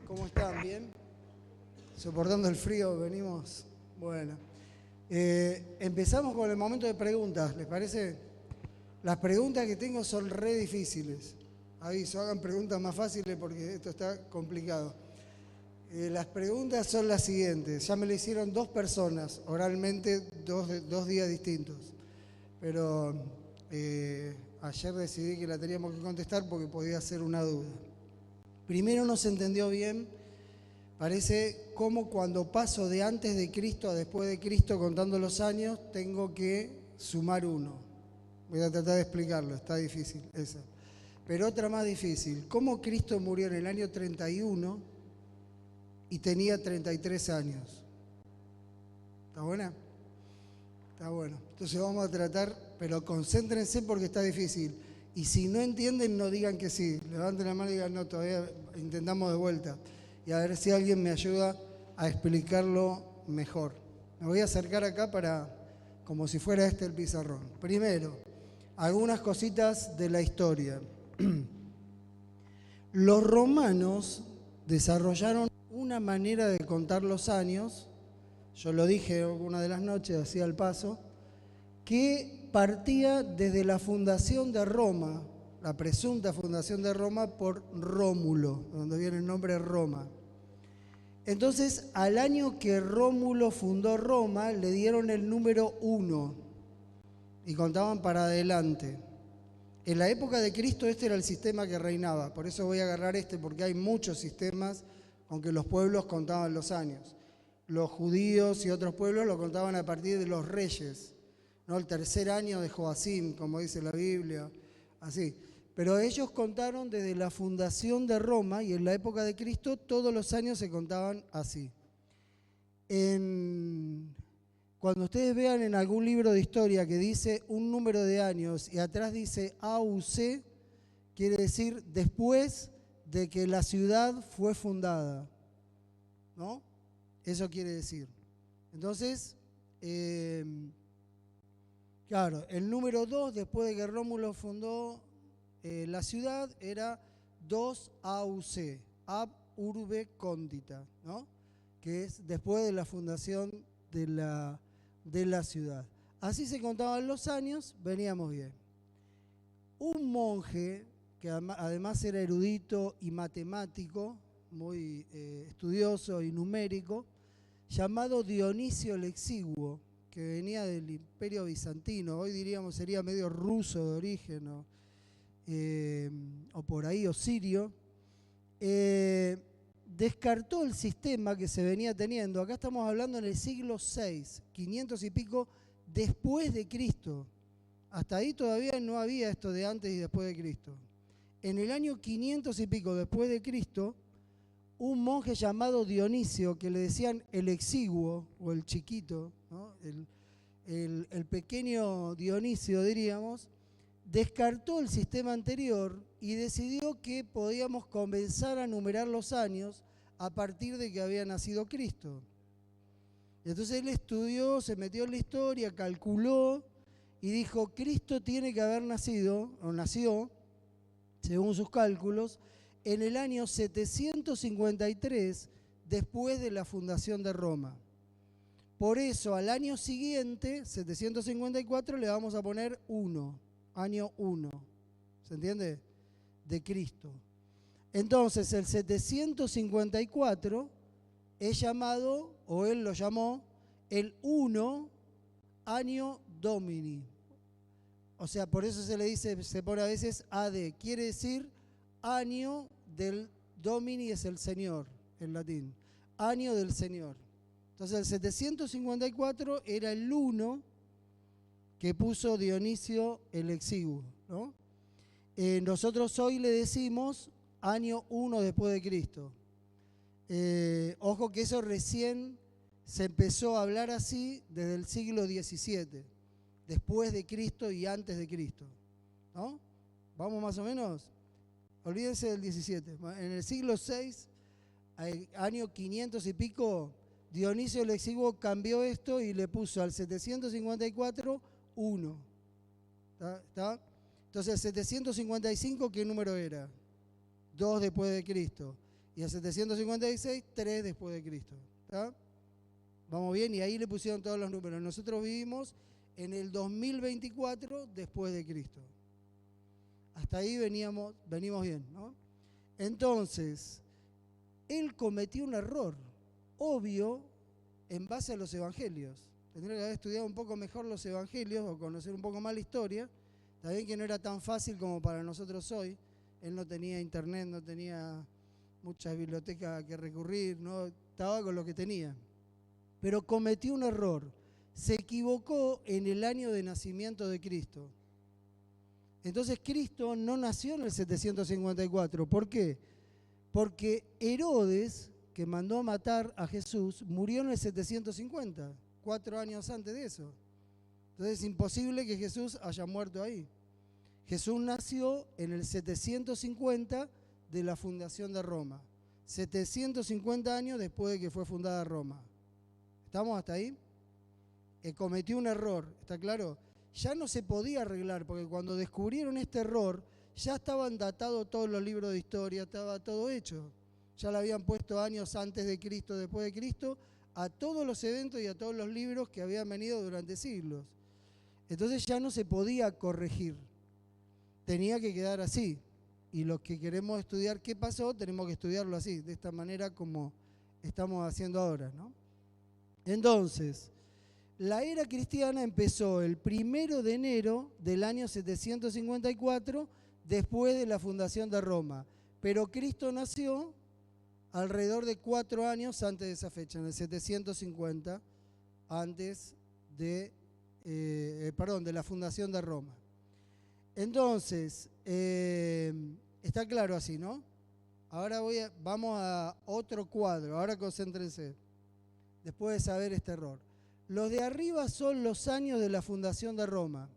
¿Cómo están? ¿Bien? ¿Soportando el frío? Venimos. Bueno. Empezamos con el momento de preguntas, ¿les parece? Las preguntas que tengo son re difíciles. Aviso, hagan preguntas más fáciles porque esto está complicado. Las preguntas son las siguientes. Ya me lo hicieron dos personas, oralmente, dos días distintos. Pero ayer decidí que la teníamos que contestar porque podía ser una duda. Primero no se entendió bien, parece como cuando paso de antes de Cristo a después de Cristo contando los años, tengo que sumar uno. Voy a tratar de explicarlo, está difícil esa. Pero otra más difícil, ¿cómo Cristo murió en el año 31 y tenía 33 años? ¿Está buena? Está bueno. Entonces vamos a tratar, pero concéntrense porque está difícil. Y si no entienden, no digan que sí. Levanten la mano y digan, no, todavía intentamos de vuelta. Y a ver si alguien me ayuda a explicarlo mejor. Me voy a acercar acá como si fuera este el pizarrón. Primero, algunas cositas de la historia. Los romanos desarrollaron una manera de contar los años, yo lo dije una de las noches, hacía el paso, que partía desde la fundación de Roma, la presunta fundación de Roma por Rómulo, donde viene el nombre Roma. Entonces, al año que Rómulo fundó Roma, le dieron el número 1 y contaban para adelante. En la época de Cristo este era el sistema que reinaba, por eso voy a agarrar este, porque hay muchos sistemas con que los pueblos contaban los años. Los judíos y otros pueblos lo contaban a partir de los reyes, ¿no? El tercer año de Joacim, como dice la Biblia, así. Pero ellos contaron desde la fundación de Roma y en la época de Cristo todos los años se contaban así. Cuando ustedes vean en algún libro de historia que dice un número de años y atrás dice AUC, quiere decir después de que la ciudad fue fundada, ¿no? Eso quiere decir. Entonces, claro, el número 2, después de que Rómulo fundó la ciudad, era 2 AUC, Ab Urbe Condita, ¿no? Que es después de la fundación de la ciudad. Así se contaban los años, veníamos bien. Un monje, que además era erudito y matemático, muy estudioso y numérico, llamado Dionisio el Exiguo, que venía del Imperio Bizantino, hoy diríamos sería medio ruso de origen, o por ahí, o sirio, descartó el sistema que se venía teniendo. Acá estamos hablando en el siglo VI, 500 y pico después de Cristo. Hasta ahí todavía no había esto de antes y después de Cristo. En el año 500 y pico después de Cristo, un monje llamado Dionisio, que le decían el exiguo o el chiquito, ¿no? el pequeño Dionisio diríamos, descartó el sistema anterior y decidió que podíamos comenzar a numerar los años a partir de que había nacido Cristo. Entonces él estudió, se metió en la historia, calculó y dijo, Cristo tiene que haber nacido, o nació, según sus cálculos, en el año 753 después de la fundación de Roma. Por eso al año siguiente, 754, le vamos a poner 1, año 1, ¿se entiende? De Cristo. Entonces el 754 es llamado, o él lo llamó, el 1 año Domini. O sea, por eso se le dice, se pone a veces AD, quiere decir año del Domini, es el Señor en latín, año del Señor. Entonces el 754 era el 1 que puso Dionisio el Exiguo, ¿no? Nosotros hoy le decimos año 1 después de Cristo. Ojo que eso recién se empezó a hablar así desde el siglo XVII, después de Cristo y antes de Cristo, ¿no? ¿Vamos más o menos? Olvídense del 17. En el siglo VI, año 500 y pico, Dionisio el Exiguo cambió esto y le puso al 754 1. ¿Está? Entonces, el 755, ¿qué número era? 2 después de Cristo. Y el 756, 3 después de Cristo. ¿Está? Vamos bien, y ahí le pusieron todos los números. Nosotros vivimos en el 2024 después de Cristo. Hasta ahí venimos bien, ¿no? Entonces, él cometió un error obvio en base a los evangelios. Tendría que haber estudiado un poco mejor los evangelios o conocer un poco más la historia. También que no era tan fácil como para nosotros hoy. Él no tenía internet, no tenía muchas bibliotecas que recurrir, no estaba con lo que tenía. Pero cometió un error. Se equivocó en el año de nacimiento de Cristo. Entonces Cristo no nació en el 754. ¿Por qué? Porque Herodes, que mandó a matar a Jesús, murió en el 750, 4 años antes de eso. Entonces es imposible que Jesús haya muerto ahí. Jesús nació en el 750 de la fundación de Roma. 750 años después de que fue fundada Roma. ¿Estamos hasta ahí? Cometió un error, ¿está claro? Ya no se podía arreglar, porque cuando descubrieron este error, ya estaban datados todos los libros de historia, estaba todo hecho. Ya le habían puesto años antes de Cristo, después de Cristo, a todos los eventos y a todos los libros que habían venido durante siglos. Entonces ya no se podía corregir. Tenía que quedar así. Y los que queremos estudiar qué pasó, tenemos que estudiarlo así, de esta manera como estamos haciendo ahora, ¿no? Entonces, la era cristiana empezó el 1 de enero del año 754, después de la fundación de Roma. Pero Cristo nació alrededor de 4 años antes de esa fecha, en el 750, antes de, de la fundación de Roma. Entonces, está claro así, ¿no? Ahora vamos a otro cuadro, ahora concéntrense, después de saber este error. Los de arriba son los años de la fundación de Roma,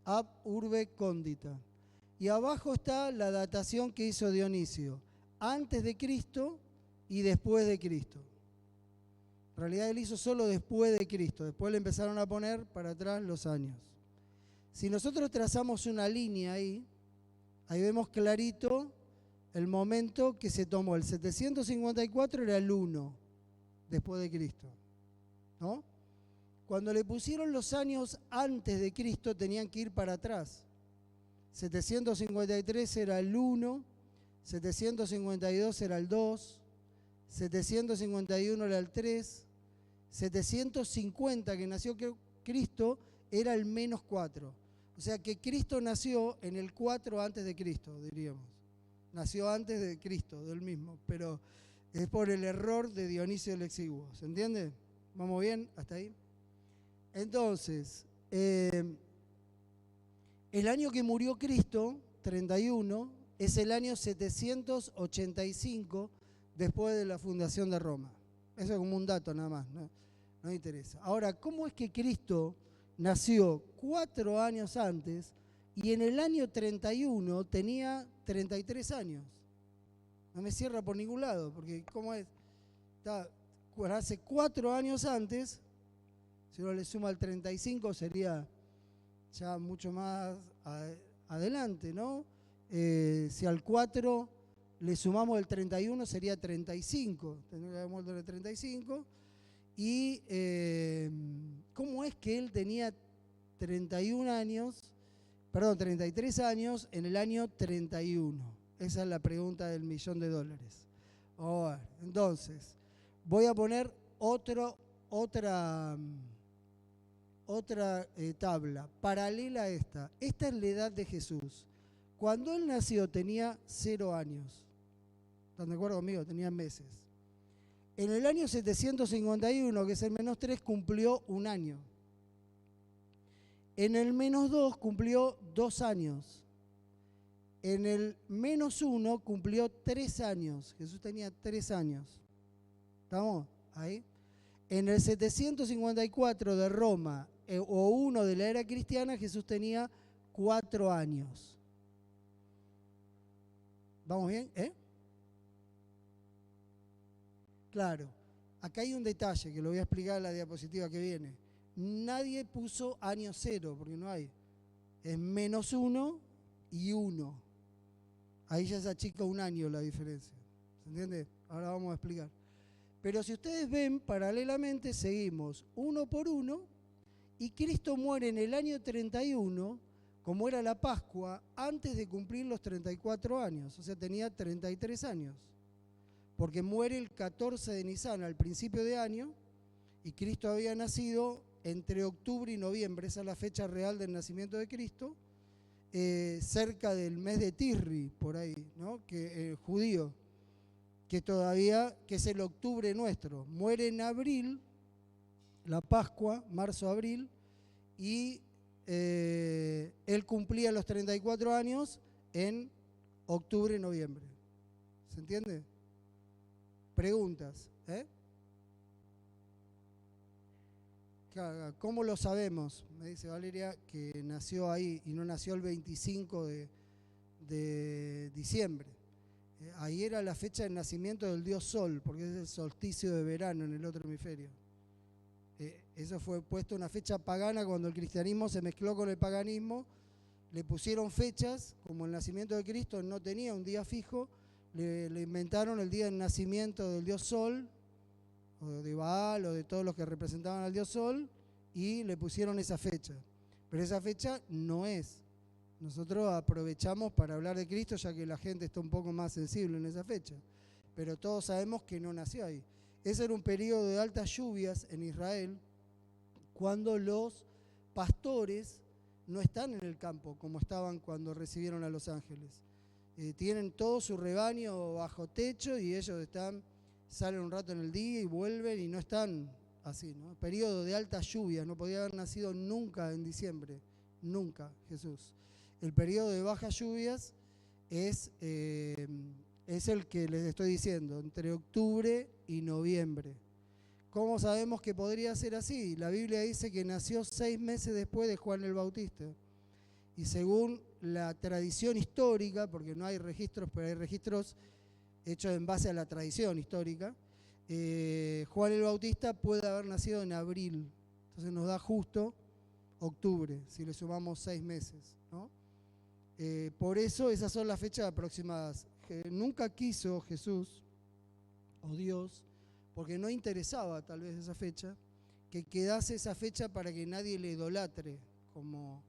ab urbe condita. Y abajo está la datación que hizo Dionisio, antes de Cristo y después de Cristo. En realidad él hizo solo después de Cristo, después le empezaron a poner para atrás los años. Si nosotros trazamos una línea ahí vemos clarito el momento que se tomó. El 754 era el 1 después de Cristo, ¿no? Cuando le pusieron los años antes de Cristo tenían que ir para atrás. 753 era el 1, 752 era el 2, 751 era el 3, 750 que nació Cristo era el -4. O sea que Cristo nació en el 4 antes de Cristo, diríamos. Nació antes de Cristo, del mismo, pero es por el error de Dionisio el Exiguo. ¿Se entiende? ¿Vamos bien hasta ahí? Entonces, el año que murió Cristo, 31, es el año 785 después de la fundación de Roma. Eso es como un dato nada más, no interesa. Ahora, ¿cómo es que Cristo nació 4 años antes y en el año 31 tenía 33 años? No me cierra por ningún lado, porque ¿cómo es? Hace 4 años antes, si uno le suma el 35 sería ya mucho más adelante, ¿no? Si al 4 le sumamos el 31 sería 35, tendría que haber muerto en el 35. Y ¿cómo es que él tenía 33 años en el año 31? Esa es la pregunta del $1.000.000. Ahora, entonces, voy a poner otra tabla paralela a esta. Esta es la edad de Jesús. Cuando él nació tenía 0 años. ¿Están de acuerdo conmigo? Tenía meses. En el año 751, que es el -3, cumplió 1 año. En el -2 cumplió 2 años. En el -1 cumplió 3 años. Jesús tenía 3 años. ¿Estamos ahí? En el 754 de Roma, o 1 de la era cristiana, Jesús tenía 4 años. ¿Vamos bien? Claro, acá hay un detalle que lo voy a explicar en la diapositiva que viene. Nadie puso año 0, porque no hay. Es -1 y 1. Ahí ya se achica 1 año la diferencia. ¿Se entiende? Ahora vamos a explicar. Pero si ustedes ven, paralelamente seguimos uno por uno, y Cristo muere en el año 31, como era la Pascua, antes de cumplir los 34 años, o sea, tenía 33 años, porque muere el 14 de Nisan, al principio de año, y Cristo había nacido entre octubre y noviembre, esa es la fecha real del nacimiento de Cristo, cerca del mes de Tirri, por ahí, ¿no? Que judío, que todavía, que es el octubre nuestro, muere en abril, la Pascua, marzo-abril, y él cumplía los 34 años en octubre-noviembre. ¿Se entiende? Preguntas, ¿Cómo lo sabemos? Me dice Valeria que nació ahí y no nació el 25 de diciembre. Ahí era la fecha de nacimiento del dios Sol, porque es el solsticio de verano en el otro hemisferio. Eso fue puesto una fecha pagana cuando el cristianismo se mezcló con el paganismo. Le pusieron fechas, como el nacimiento de Cristo no tenía un día fijo, le inventaron el día del nacimiento del dios Sol, o de Baal, o de todos los que representaban al dios Sol, y le pusieron esa fecha. Pero esa fecha no es. Nosotros aprovechamos para hablar de Cristo, ya que la gente está un poco más sensible en esa fecha. Pero todos sabemos que no nació ahí. Ese era un periodo de altas lluvias en Israel, cuando los pastores no están en el campo como estaban cuando recibieron a los ángeles. Tienen todo su rebaño bajo techo y ellos salen un rato en el día y vuelven y no están así, ¿no? Periodo de alta lluvia, no podía haber nacido nunca en diciembre, nunca Jesús. El periodo de bajas lluvias es el que les estoy diciendo, entre octubre y noviembre. ¿Cómo sabemos que podría ser así? La Biblia dice que nació 6 meses después de Juan el Bautista. Y según la tradición histórica, porque no hay registros, pero hay registros hechos en base a la tradición histórica, Juan el Bautista puede haber nacido en abril. Entonces nos da justo octubre, si le sumamos 6 meses, ¿no? Por eso esas son las fechas aproximadas. Nunca quiso Jesús o Dios, porque no interesaba tal vez esa fecha, que quedase esa fecha para que nadie le idolatre, como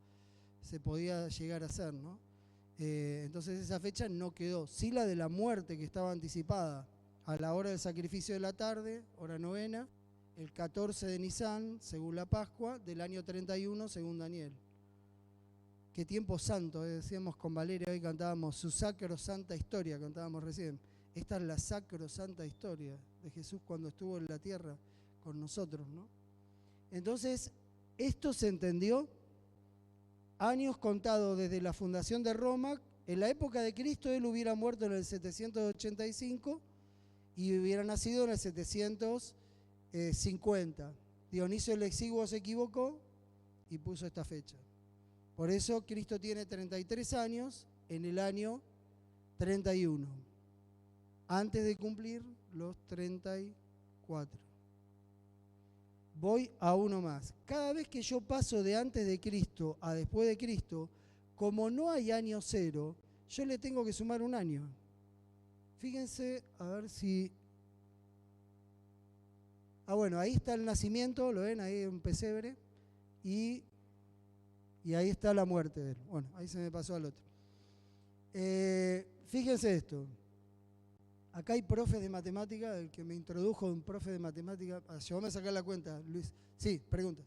se podía llegar a hacer, ¿no? Entonces esa fecha no quedó. Sí la de la muerte, que estaba anticipada a la hora del sacrificio de la tarde, hora novena, el 14 de Nisan, según la Pascua, del año 31, según Daniel. Qué tiempo santo, decíamos con Valeria, hoy cantábamos su sacrosanta historia, cantábamos recién. Esta es la sacrosanta historia de Jesús cuando estuvo en la tierra con nosotros, ¿no? Entonces, esto se entendió años contados desde la fundación de Roma. En la época de Cristo él hubiera muerto en el 785 y hubiera nacido en el 750. Dionisio el Exiguo se equivocó y puso esta fecha. Por eso Cristo tiene 33 años en el año 31, antes de cumplir los 34. Voy a uno más. Cada vez que yo paso de antes de Cristo a después de Cristo, como no hay año cero, yo le tengo que sumar un año. Fíjense, a ver si... bueno, ahí está el nacimiento, lo ven, ahí un pesebre, y ahí está la muerte de él. Bueno, ahí se me pasó al otro. Fíjense esto. Acá hay profes de matemática, el que me introdujo un profe de matemática. Llévame a sacar la cuenta, Luis. Sí, pregunta.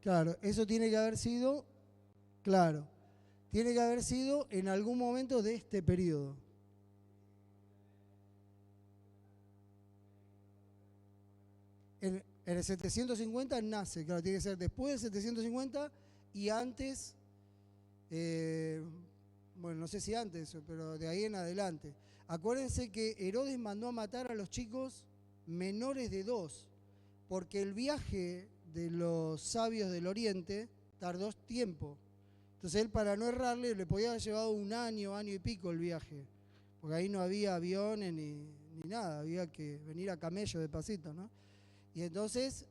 Claro, eso tiene que haber sido, claro, tiene que haber sido en algún momento de este periodo. En el 750 nace, claro, tiene que ser después del 750 y antes, bueno, no sé si antes, pero de ahí en adelante. Acuérdense que Herodes mandó a matar a los chicos menores de 2, porque el viaje de los sabios del Oriente tardó tiempo. Entonces él, para no errarle, le podía haber llevado un año, año y pico el viaje, porque ahí no había aviones ni nada, había que venir a camello despacito, ¿no? Y entonces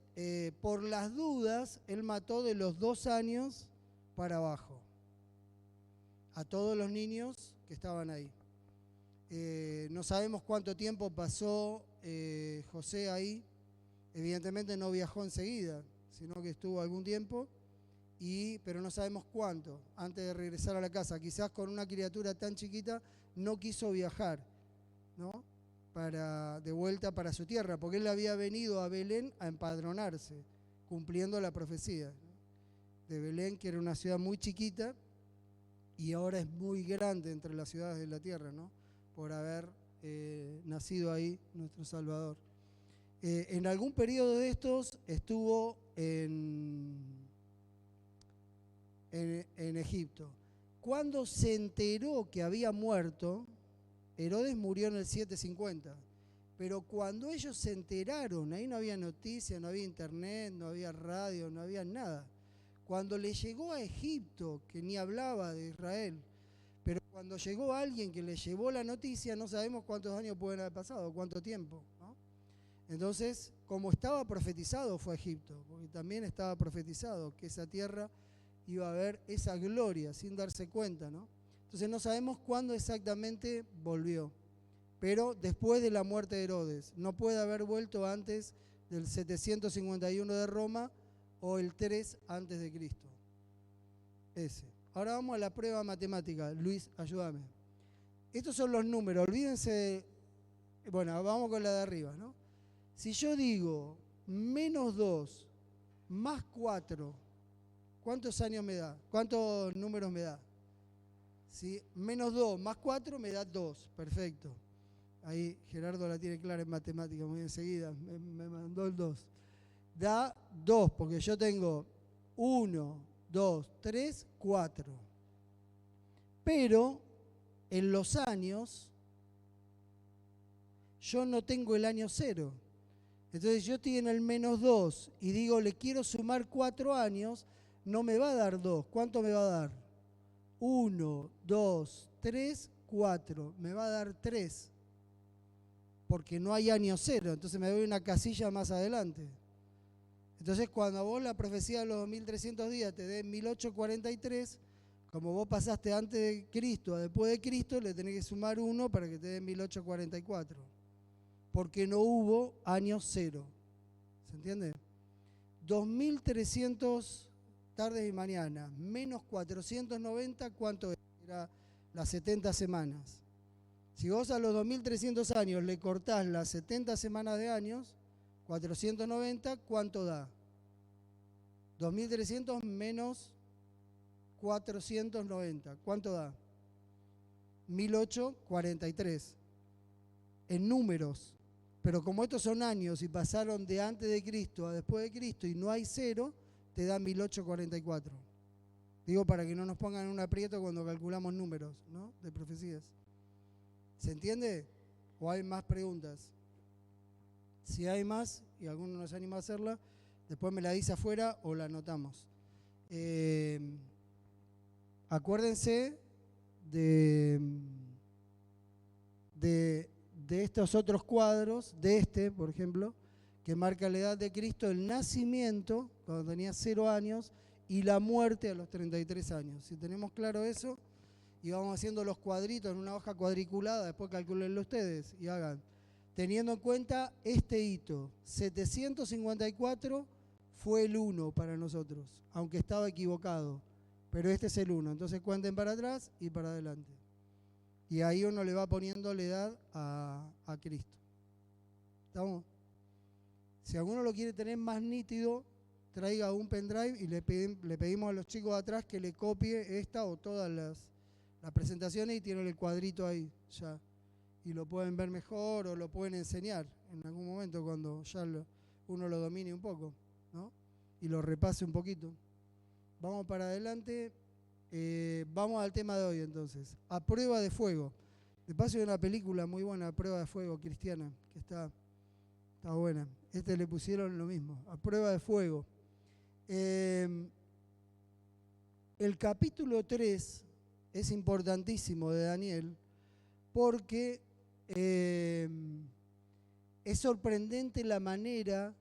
por las dudas, él mató de los 2 años para abajo a todos los niños que estaban ahí. No sabemos cuánto tiempo pasó José ahí. Evidentemente no viajó enseguida, sino que estuvo algún tiempo, pero no sabemos cuánto, antes de regresar a la casa. Quizás con una criatura tan chiquita no quiso viajar, ¿no? De vuelta para su tierra, porque él había venido a Belén a empadronarse, cumpliendo la profecía, ¿no? De Belén, que era una ciudad muy chiquita, y ahora es muy grande entre las ciudades de la tierra, ¿no? Por haber nacido ahí nuestro Salvador. En algún periodo de estos estuvo en Egipto. Cuando se enteró que había muerto, Herodes murió en el 750, pero cuando ellos se enteraron, ahí no había noticias, no había internet, no había radio, no había nada. Cuando le llegó a Egipto, que ni hablaba de Israel, pero cuando llegó alguien que le llevó la noticia, no sabemos cuántos años pueden haber pasado, cuánto tiempo, ¿no? Entonces, como estaba profetizado fue a Egipto, porque también estaba profetizado que esa tierra iba a haber esa gloria sin darse cuenta, ¿no? Entonces no sabemos cuándo exactamente volvió, pero después de la muerte de Herodes. No puede haber vuelto antes del 751 de Roma o el 3 antes de Cristo. Ese. Ahora vamos a la prueba matemática. Luis, ayúdame. Estos son los números, olvídense. Bueno, vamos con la de arriba, ¿no? Si yo digo menos 2 más 4, ¿cuántos años me da? ¿Cuántos números me da? ¿Sí? Menos 2 más 4 me da 2. Perfecto. Ahí Gerardo la tiene clara en matemáticas, muy enseguida. Me mandó el 2. Da 2, porque yo tengo 1, 2, 3, 4. Pero en los años, yo no tengo el año 0. Entonces yo estoy en el menos 2 y digo, le quiero sumar 4 años, no me va a dar 2. ¿Cuánto me va a dar? 1, 2, 3, 4. Me va a dar 3. Porque no hay año 0, entonces me doy una casilla más adelante. Entonces cuando a vos la profecía de los 2300 días te dé 1843, como vos pasaste antes de Cristo a después de Cristo, le tenés que sumar 1 para que te dé 1844. Porque no hubo año 0. ¿Se entiende? 2300 tardes y mañanas, menos 490, ¿cuánto era? Las 70 semanas. Si vos a los 2300 años le cortás las 70 semanas de años, 490, ¿cuánto da? 2300 menos 490, ¿cuánto da? 1843. En números. Pero como estos son años y pasaron de antes de Cristo a después de Cristo y no hay 0, te da 1844. Digo para que no nos pongan en un aprieto cuando calculamos números, ¿no? De profecías. ¿Se entiende? ¿O hay más preguntas? Si hay más y alguno nos anima a hacerla, después me la dice afuera o la anotamos. Acuérdense de estos otros cuadros, de este, por ejemplo, que marca la edad de Cristo, el nacimiento, cuando tenía 0 años, y la muerte a los 33 años. Si tenemos claro eso, y vamos haciendo los cuadritos en una hoja cuadriculada, después calcúlenlo ustedes y hagan. Teniendo en cuenta este hito, 754 fue el 1 para nosotros, aunque estaba equivocado, pero este es el 1. Entonces cuenten para atrás y para adelante. Y ahí uno le va poniendo la edad a Cristo. ¿Estamos? Si alguno lo quiere tener más nítido, traiga un pendrive y le pedimos a los chicos de atrás que le copie esta o todas las presentaciones y tienen el cuadrito ahí ya. Y lo pueden ver mejor o lo pueden enseñar en algún momento cuando ya uno lo domine un poco, ¿no? Y lo repase un poquito. Vamos para adelante. Vamos al tema de hoy entonces. A prueba de fuego. De paso hay una película muy buena, A prueba de fuego, cristiana, que está buena. Le pusieron lo mismo, A prueba de fuego. El capítulo 3 es importantísimo de Daniel porque es sorprendente la manera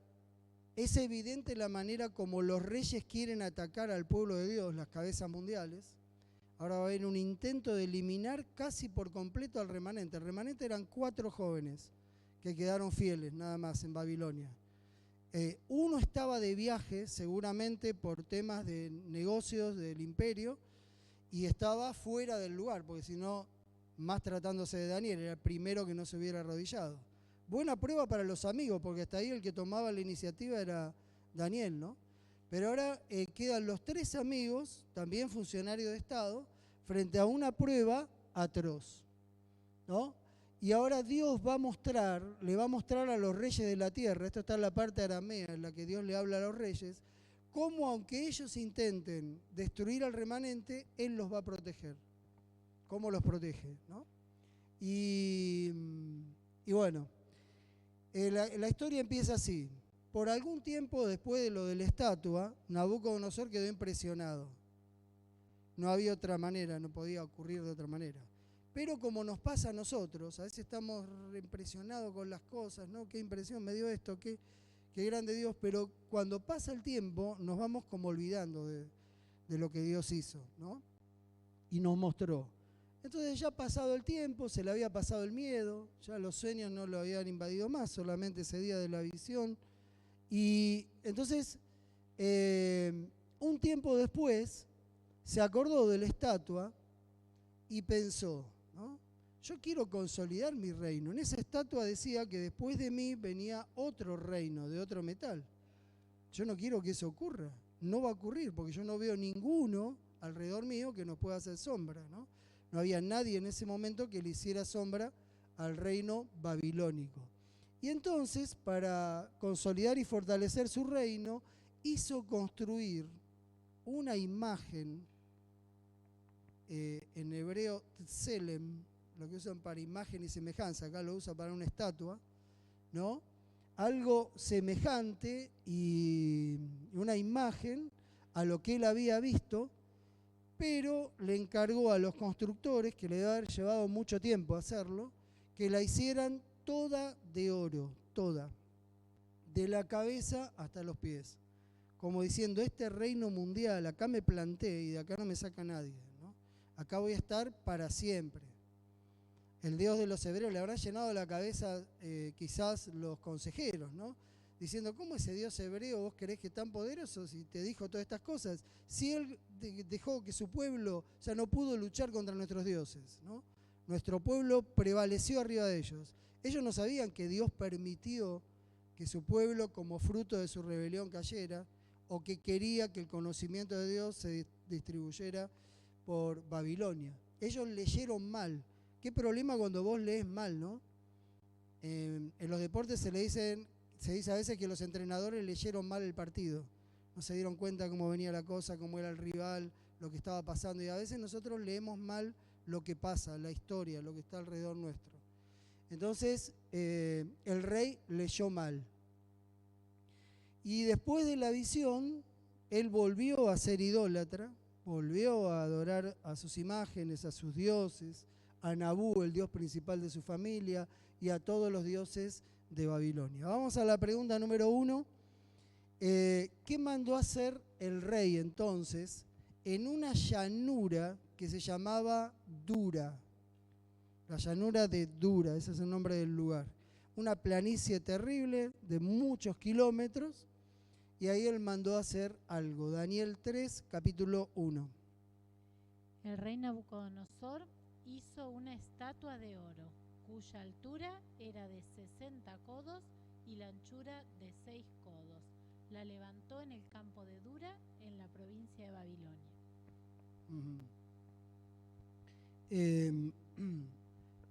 es evidente la manera como los reyes quieren atacar al pueblo de Dios, las cabezas mundiales. Ahora va a haber un intento de eliminar casi por completo al remanente. El remanente eran 4 jóvenes que quedaron fieles nada más en Babilonia. Uno estaba de viaje, seguramente por temas de negocios del imperio, y estaba fuera del lugar, porque si no, más tratándose de Daniel, era el primero que no se hubiera arrodillado. Buena prueba para los amigos, porque hasta ahí el que tomaba la iniciativa era Daniel, ¿no? Pero ahora quedan los 3 amigos, también funcionarios de Estado, frente a una prueba atroz, ¿no? Y ahora Dios le va a mostrar a los reyes de la tierra, esto está en la parte aramea en la que Dios le habla a los reyes, cómo aunque ellos intenten destruir al remanente, Él los va a proteger. ¿Cómo los protege, ¿no? Y bueno, la historia empieza así. Por algún tiempo después de lo de la estatua, Nabucodonosor quedó impresionado. No había otra manera, no podía ocurrir de otra manera. Pero como nos pasa a nosotros, a veces estamos impresionados con las cosas, ¿no? Qué impresión me dio esto, qué grande Dios, pero cuando pasa el tiempo nos vamos como olvidando de lo que Dios hizo, ¿no? Y nos mostró. Entonces ya pasado el tiempo, se le había pasado el miedo, ya los sueños no lo habían invadido más, solamente ese día de la visión. Y entonces, un tiempo después, se acordó de la estatua y pensó, ¿no? Yo quiero consolidar mi reino. En esa estatua decía que después de mí venía otro reino de otro metal. Yo no quiero que eso ocurra. No va a ocurrir porque yo no veo ninguno alrededor mío que nos pueda hacer sombra, ¿no? No había nadie en ese momento que le hiciera sombra al reino babilónico. Y entonces, para consolidar y fortalecer su reino, hizo construir una imagen, en hebreo tselem, lo que usan para imagen y semejanza, acá lo usa para una estatua, ¿no? Algo semejante y una imagen a lo que él había visto, pero le encargó a los constructores, que le debe haber llevado mucho tiempo hacerlo, que la hicieran toda de oro, toda, de la cabeza hasta los pies, como diciendo, este reino mundial, acá me planté y de acá no me saca nadie, ¿no? Acá voy a estar para siempre. El Dios de los hebreos le habrá llenado la cabeza quizás los consejeros, ¿no? Diciendo, ¿cómo ese Dios hebreo vos creés que es tan poderoso si te dijo todas estas cosas? Si él dejó que su pueblo, o sea, no pudo luchar contra nuestros dioses, ¿no? Nuestro pueblo prevaleció arriba de ellos. Ellos no sabían que Dios permitió que su pueblo, como fruto de su rebelión, cayera, o que quería que el conocimiento de Dios se distribuyera por Babilonia. Ellos leyeron mal. Qué problema cuando vos lees mal, ¿no? En los deportes se dice a veces que los entrenadores leyeron mal el partido. No se dieron cuenta cómo venía la cosa, cómo era el rival, lo que estaba pasando. Y a veces nosotros leemos mal lo que pasa, la historia, lo que está alrededor nuestro. Entonces, el rey leyó mal. Y después de la visión, él volvió a ser idólatra, volvió a adorar a sus imágenes, a sus dioses, a Nabú, el dios principal de su familia, y a todos los dioses de Babilonia. Vamos a la pregunta número 1. ¿Qué mandó hacer el rey entonces en una llanura que se llamaba Dura? La llanura de Dura, ese es el nombre del lugar. Una planicie terrible de muchos kilómetros, y ahí él mandó hacer algo. Daniel 3, capítulo 1. El rey Nabucodonosor hizo una estatua de oro, cuya altura era de 60 codos y la anchura de 6 codos. La levantó en el campo de Dura, en la provincia de Babilonia.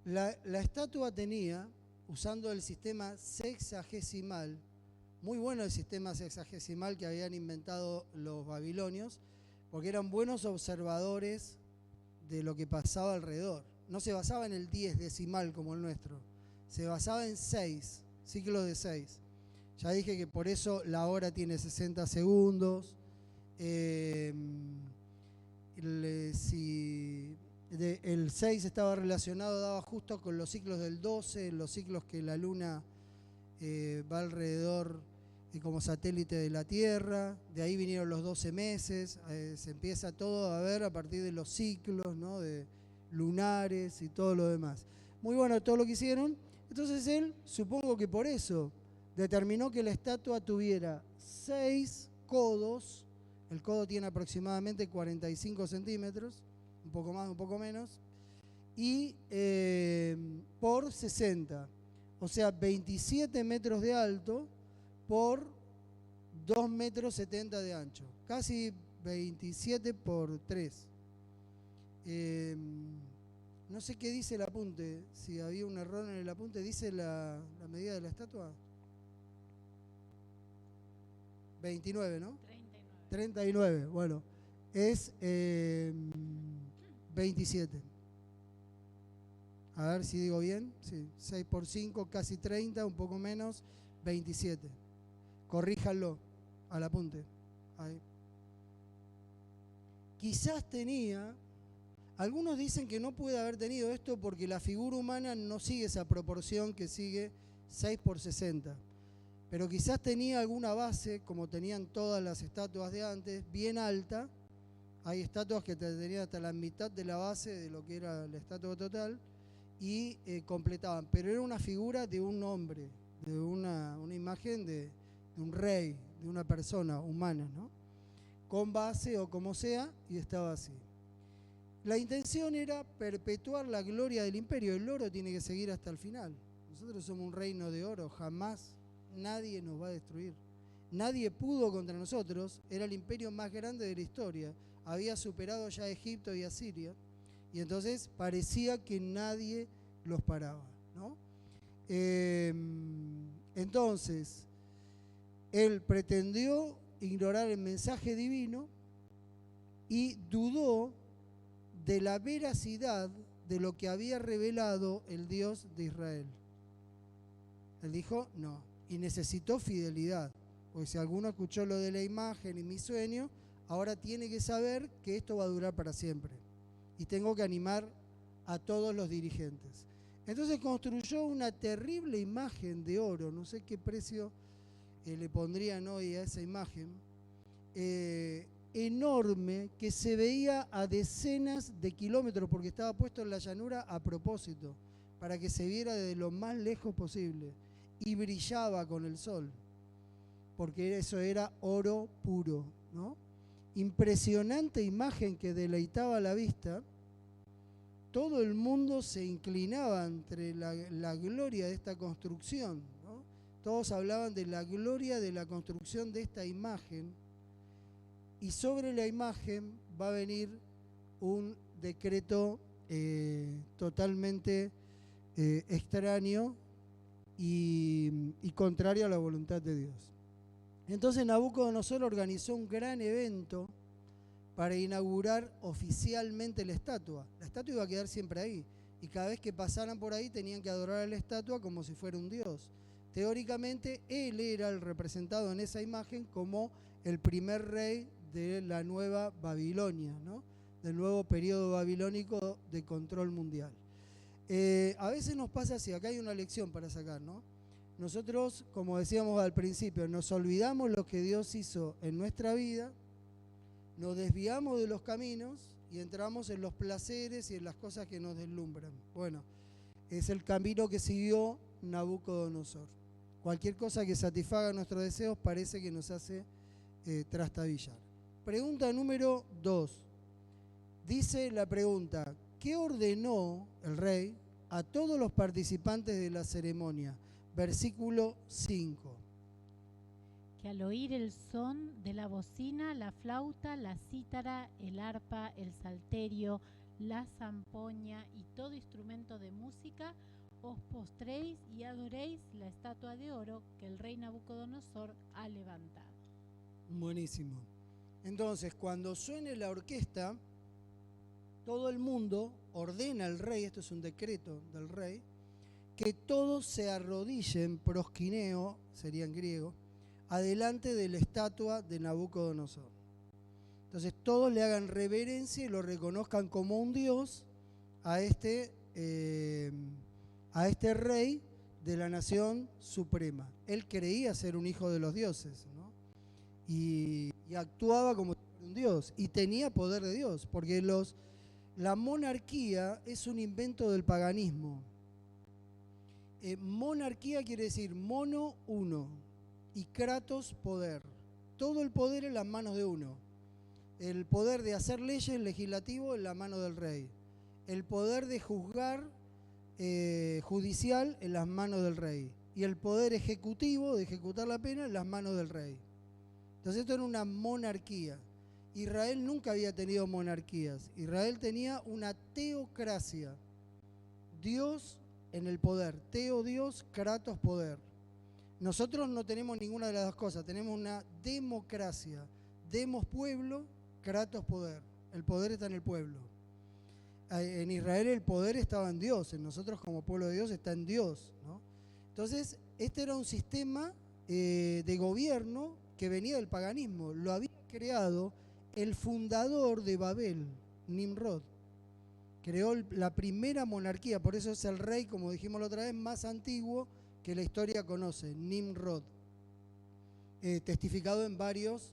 La estatua tenía, usando el sistema sexagesimal, muy bueno el sistema sexagesimal que habían inventado los babilonios, porque eran buenos observadores de lo que pasaba alrededor. No se basaba en el 10 decimal como el nuestro, se basaba en 6, ciclos de 6. Ya dije que por eso la hora tiene 60 segundos. El 6 estaba relacionado, daba justo con los ciclos del 12, los ciclos que la luna va alrededor, como satélite de la Tierra. De ahí vinieron los 12 meses. Se empieza todo a ver a partir de los ciclos, ¿no? De lunares y todo lo demás. Muy bueno todo lo que hicieron. Entonces él, supongo que por eso, determinó que la estatua tuviera 6 codos. El codo tiene aproximadamente 45 centímetros, un poco más, un poco menos, y por 60. O sea, 27 metros de alto por 2,70 metros de ancho. Casi 27 por 3. No sé qué dice el apunte, si había un error en el apunte. ¿Dice la medida de la estatua? 29, ¿no? 39, bueno. Es 27. A ver si digo bien. Sí, 6 por 5, casi 30, un poco menos, 27. Corríjanlo al apunte. Ahí. Quizás tenía... Algunos dicen que no puede haber tenido esto porque la figura humana no sigue esa proporción que sigue 6 por 60. Pero quizás tenía alguna base, como tenían todas las estatuas de antes, bien alta. Hay estatuas que tenían hasta la mitad de la base de lo que era la estatua total y completaban. Pero era una figura de un hombre, de una imagen de un rey, de una persona humana, ¿no? Con base o como sea, y estaba así. La intención era perpetuar la gloria del imperio. El oro tiene que seguir hasta el final. Nosotros somos un reino de oro, jamás nadie nos va a destruir. Nadie pudo contra nosotros, era el imperio más grande de la historia. Había superado ya a Egipto y a Siria, y entonces parecía que nadie los paraba, ¿no? Entonces, él pretendió ignorar el mensaje divino y dudó de la veracidad de lo que había revelado el Dios de Israel. Él dijo, no, y necesitó fidelidad, porque si alguno escuchó lo de la imagen y mi sueño, ahora tiene que saber que esto va a durar para siempre. Y tengo que animar a todos los dirigentes. Entonces construyó una terrible imagen de oro, no sé qué precio le pondrían hoy a esa imagen, enorme, que se veía a decenas de kilómetros, porque estaba puesto en la llanura a propósito, para que se viera desde lo más lejos posible, y brillaba con el sol, porque eso era oro puro, ¿no? Impresionante imagen que deleitaba la vista. Todo el mundo se inclinaba ante la gloria de esta construcción, ¿no? Todos hablaban de la gloria de la construcción de esta imagen, y sobre la imagen va a venir un decreto totalmente extraño y contrario a la voluntad de Dios. Entonces Nabucodonosor organizó un gran evento para inaugurar oficialmente la estatua. La estatua iba a quedar siempre ahí, y cada vez que pasaran por ahí tenían que adorar a la estatua como si fuera un dios. Teóricamente, él era el representado en esa imagen como el primer rey de la nueva Babilonia, ¿no? Del nuevo periodo babilónico de control mundial. A veces nos pasa así, acá hay una lección para sacar, ¿no? Nosotros, como decíamos al principio, nos olvidamos lo que Dios hizo en nuestra vida, nos desviamos de los caminos y entramos en los placeres y en las cosas que nos deslumbran. Bueno, es el camino que siguió Nabucodonosor. Cualquier cosa que satisfaga nuestros deseos parece que nos hace trastabillar. Pregunta número 2. Dice la pregunta, ¿qué ordenó el rey a todos los participantes de la ceremonia? Versículo 5. Que al oír el son de la bocina, la flauta, la cítara, el arpa, el salterio, la zampoña y todo instrumento de música, os postréis y adoréis la estatua de oro que el rey Nabucodonosor ha levantado. Buenísimo. Entonces, cuando suene la orquesta, todo el mundo ordena al rey, esto es un decreto del rey, que todos se arrodillen, prosquineo, sería en griego, adelante de la estatua de Nabucodonosor. Entonces todos le hagan reverencia y lo reconozcan como un dios a este rey, de la nación suprema. Él creía ser un hijo de los dioses, ¿no? Y actuaba como un dios y tenía poder de Dios, porque la monarquía es un invento del paganismo. Monarquía quiere decir mono, uno, y kratos, poder. Todo el poder en las manos de uno. El poder de hacer leyes, legislativo, en la mano del rey. El poder de juzgar, judicial, en las manos del rey. Y el poder ejecutivo, de ejecutar la pena, en las manos del rey. Entonces esto era una monarquía. Israel nunca había tenido monarquías. Israel tenía una teocracia. Dios en el poder. Teo, Dios, kratos, poder. Nosotros no tenemos ninguna de las dos cosas. Tenemos una democracia. Demos, pueblo, kratos, poder. El poder está en el pueblo. En Israel el poder estaba en Dios. En nosotros como pueblo de Dios está en Dios, ¿no? Entonces, este era un sistema de gobierno que venía del paganismo. Lo había creado el fundador de Babel, Nimrod. Creó la primera monarquía, por eso es el rey, como dijimos la otra vez, más antiguo que la historia conoce, Nimrod. Testificado en varios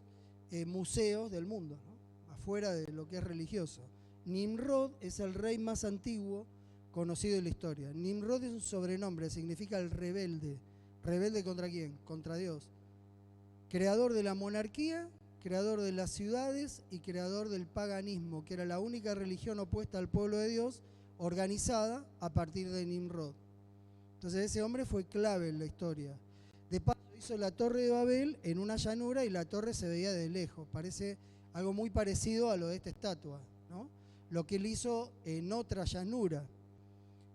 museos del mundo, ¿no? Afuera de lo que es religioso. Nimrod es el rey más antiguo conocido en la historia. Nimrod es un sobrenombre, significa el rebelde. ¿Rebelde contra quién? Contra Dios. Creador de la monarquía, creador de las ciudades y creador del paganismo, que era la única religión opuesta al pueblo de Dios, organizada a partir de Nimrod. Entonces ese hombre fue clave en la historia. De paso hizo la torre de Babel en una llanura y la torre se veía de lejos. Parece algo muy parecido a lo de esta estatua, ¿no? Lo que él hizo en otra llanura,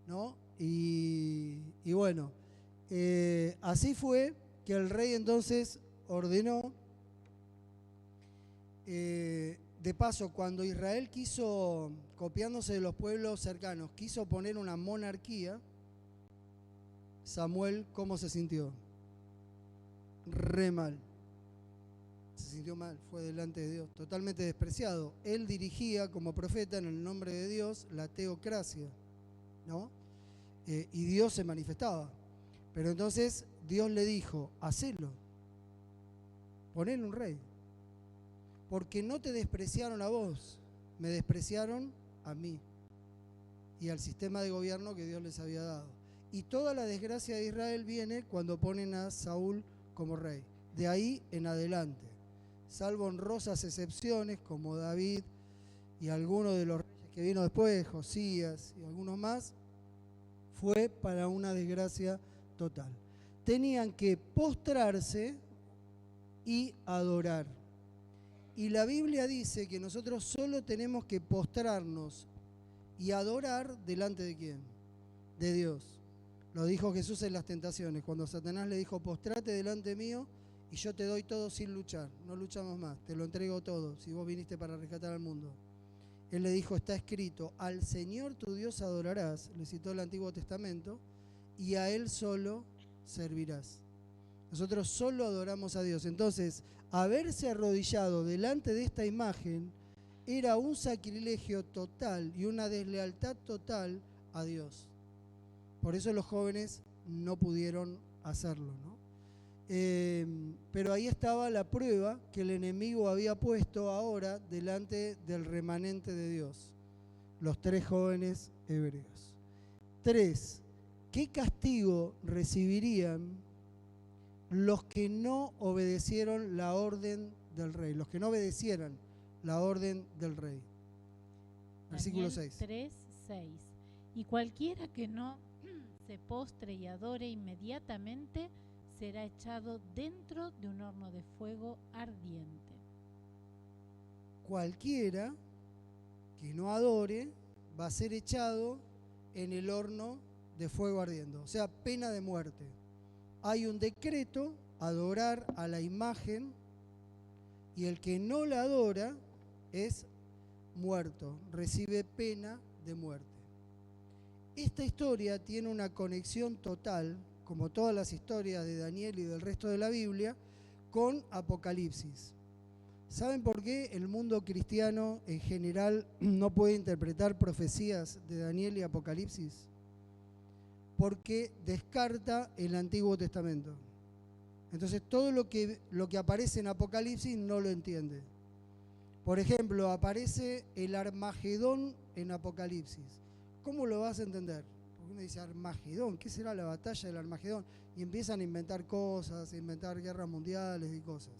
¿no? Y bueno, así fue que el rey entonces ordenó. De paso, cuando Israel quiso, copiándose de los pueblos cercanos, quiso poner una monarquía, Samuel, ¿cómo se sintió? Re mal. Se sintió mal, fue delante de Dios, totalmente despreciado. Él dirigía como profeta en el nombre de Dios la teocracia, ¿no? Y Dios se manifestaba. Pero entonces Dios le dijo, hacelo, ponele un rey. Porque no te despreciaron a vos, me despreciaron a mí y al sistema de gobierno que Dios les había dado. Y toda la desgracia de Israel viene cuando ponen a Saúl como rey. De ahí en adelante, salvo honrosas excepciones como David y algunos de los reyes que vino después, Josías y algunos más, fue para una desgracia total. Tenían que postrarse y adorar. Y la Biblia dice que nosotros solo tenemos que postrarnos y adorar delante de ¿quién? De Dios. Lo dijo Jesús en las tentaciones, cuando Satanás le dijo, postrate delante mío y yo te doy todo sin luchar. No luchamos más, te lo entrego todo, si vos viniste para rescatar al mundo. Él le dijo, está escrito, al Señor tu Dios adorarás, le citó el Antiguo Testamento, y a Él solo servirás. Nosotros solo adoramos a Dios. Entonces, haberse arrodillado delante de esta imagen era un sacrilegio total y una deslealtad total a Dios. Por eso los jóvenes no pudieron hacerlo, ¿no? Pero ahí estaba la prueba que el enemigo había puesto ahora delante del remanente de Dios, los 3 jóvenes hebreos. 3. ¿Qué castigo recibirían los que no obedecieron la orden del rey? Los que no obedecieran la orden del rey. Versículo 6. 3:6. Y cualquiera que no se postre y adore inmediatamente será echado dentro de un horno de fuego ardiente. Cualquiera que no adore va a ser echado en el horno de fuego ardiendo, o sea, pena de muerte. Hay un decreto, adorar a la imagen, y el que no la adora es muerto, recibe pena de muerte. Esta historia tiene una conexión total, como todas las historias de Daniel y del resto de la Biblia, con Apocalipsis. ¿Saben por qué el mundo cristiano en general no puede interpretar profecías de Daniel y Apocalipsis? porque descarta el Antiguo Testamento. Entonces todo lo que aparece en Apocalipsis no lo entiende. Por ejemplo, aparece el Armagedón en Apocalipsis. ¿Cómo lo vas a entender? Porque uno dice, Armagedón, ¿qué será la batalla del Armagedón? Y empiezan a inventar cosas, a inventar guerras mundiales y cosas.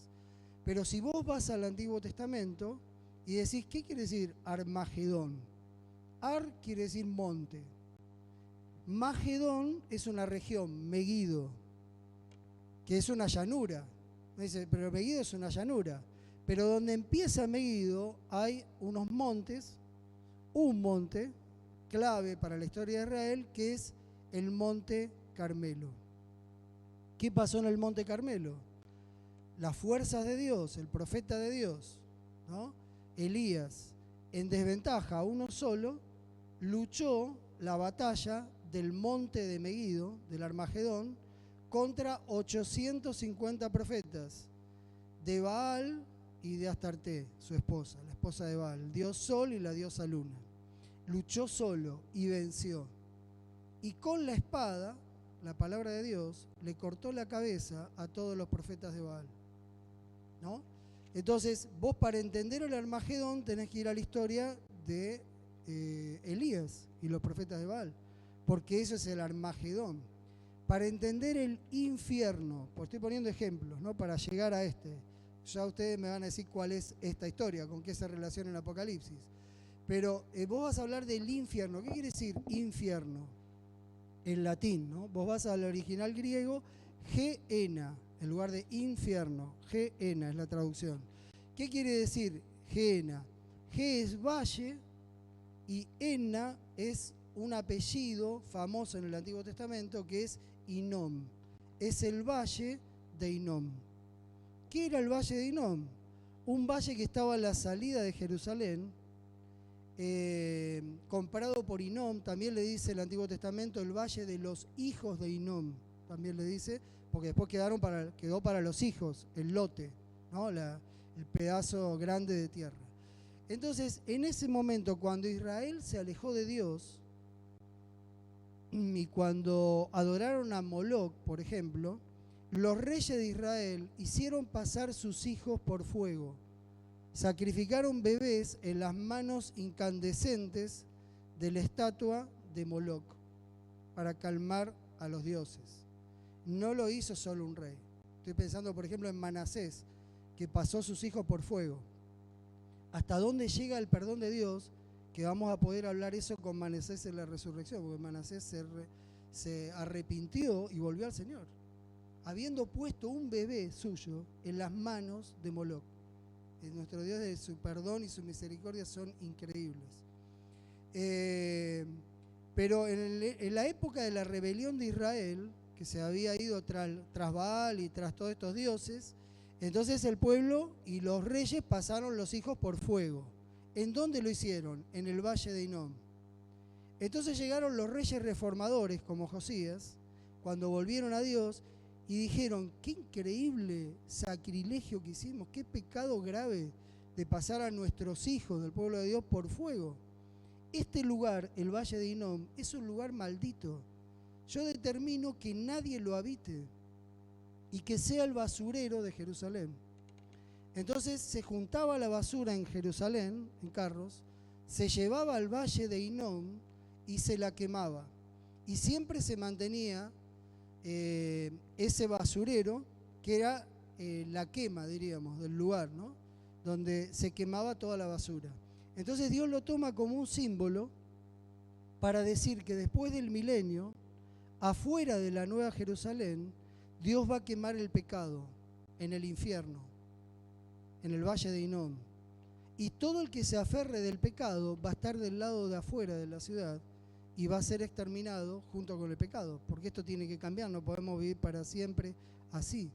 Pero si vos vas al Antiguo Testamento y decís, ¿qué quiere decir Armagedón? Ar quiere decir monte. Magedón es una región, Meguido, que es una llanura. Dice, pero Meguido es una llanura. Pero donde empieza Meguido hay unos montes, un monte clave para la historia de Israel, que es el Monte Carmelo. ¿Qué pasó en el Monte Carmelo? Las fuerzas de Dios, el profeta de Dios, ¿no? Elías, en desventaja, uno solo, luchó la batalla del monte de Meguido, del Armagedón, contra 850 profetas de Baal y de Astarté, su esposa, la esposa de Baal, el dios Sol y la diosa Luna. Luchó solo y venció. Y con la espada, la palabra de Dios, le cortó la cabeza a todos los profetas de Baal, ¿no? Entonces, vos para entender el Armagedón tenés que ir a la historia de Elías y los profetas de Baal, porque eso es el Armagedón. Para entender el infierno, pues estoy poniendo ejemplos, ¿no? Para llegar a este. Ya ustedes me van a decir cuál es esta historia, con qué se relaciona en el Apocalipsis. Pero vos vas a hablar del infierno. ¿Qué quiere decir infierno? En latín, ¿no? Vos vas al original griego, Gehenna, en lugar de infierno. Gehenna es la traducción. ¿Qué quiere decir Gehenna? Ge es valle y Enna es un apellido famoso en el Antiguo Testamento que es Hinnom. Es el valle de Hinnom. ¿Qué era el valle de Hinnom? Un valle que estaba a la salida de Jerusalén, comparado por Hinnom. También le dice el Antiguo Testamento el valle de los hijos de Hinnom, también le dice, porque después quedó para los hijos, el lote, ¿no? El pedazo grande de tierra. Entonces, en ese momento, cuando Israel se alejó de Dios y cuando adoraron a Moloc, por ejemplo, los reyes de Israel hicieron pasar sus hijos por fuego. Sacrificaron bebés en las manos incandescentes de la estatua de Moloc para calmar a los dioses. No lo hizo solo un rey. Estoy pensando, por ejemplo, en Manasés, que pasó sus hijos por fuego. ¿Hasta dónde llega el perdón de Dios? Que vamos a poder hablar eso con Manasés en la resurrección, porque Manasés se arrepintió y volvió al Señor, habiendo puesto un bebé suyo en las manos de Moloc. Nuestro Dios, de su perdón y su misericordia son increíbles. Pero en la época de la rebelión de Israel, que se había ido tras Baal y tras todos estos dioses, entonces el pueblo y los reyes pasaron los hijos por fuego. ¿En dónde lo hicieron? En el valle de Hinnom. Entonces llegaron los reyes reformadores, como Josías, cuando volvieron a Dios, y dijeron, qué increíble sacrilegio que hicimos, qué pecado grave de pasar a nuestros hijos del pueblo de Dios por fuego. Este lugar, el Valle de Hinnom, es un lugar maldito. Yo determino que nadie lo habite y que sea el basurero de Jerusalén. Entonces se juntaba la basura en Jerusalén, en carros, se llevaba al Valle de Hinnom y se la quemaba. Y siempre se mantenía ese basurero, que era la quema, diríamos, del lugar, ¿no? Donde se quemaba toda la basura. Entonces Dios lo toma como un símbolo para decir que después del milenio, afuera de la Nueva Jerusalén, Dios va a quemar el pecado en el infierno, en el Valle de Hinnom. Y todo el que se aferre del pecado va a estar del lado de afuera de la ciudad y va a ser exterminado junto con el pecado, porque esto tiene que cambiar, no podemos vivir para siempre así.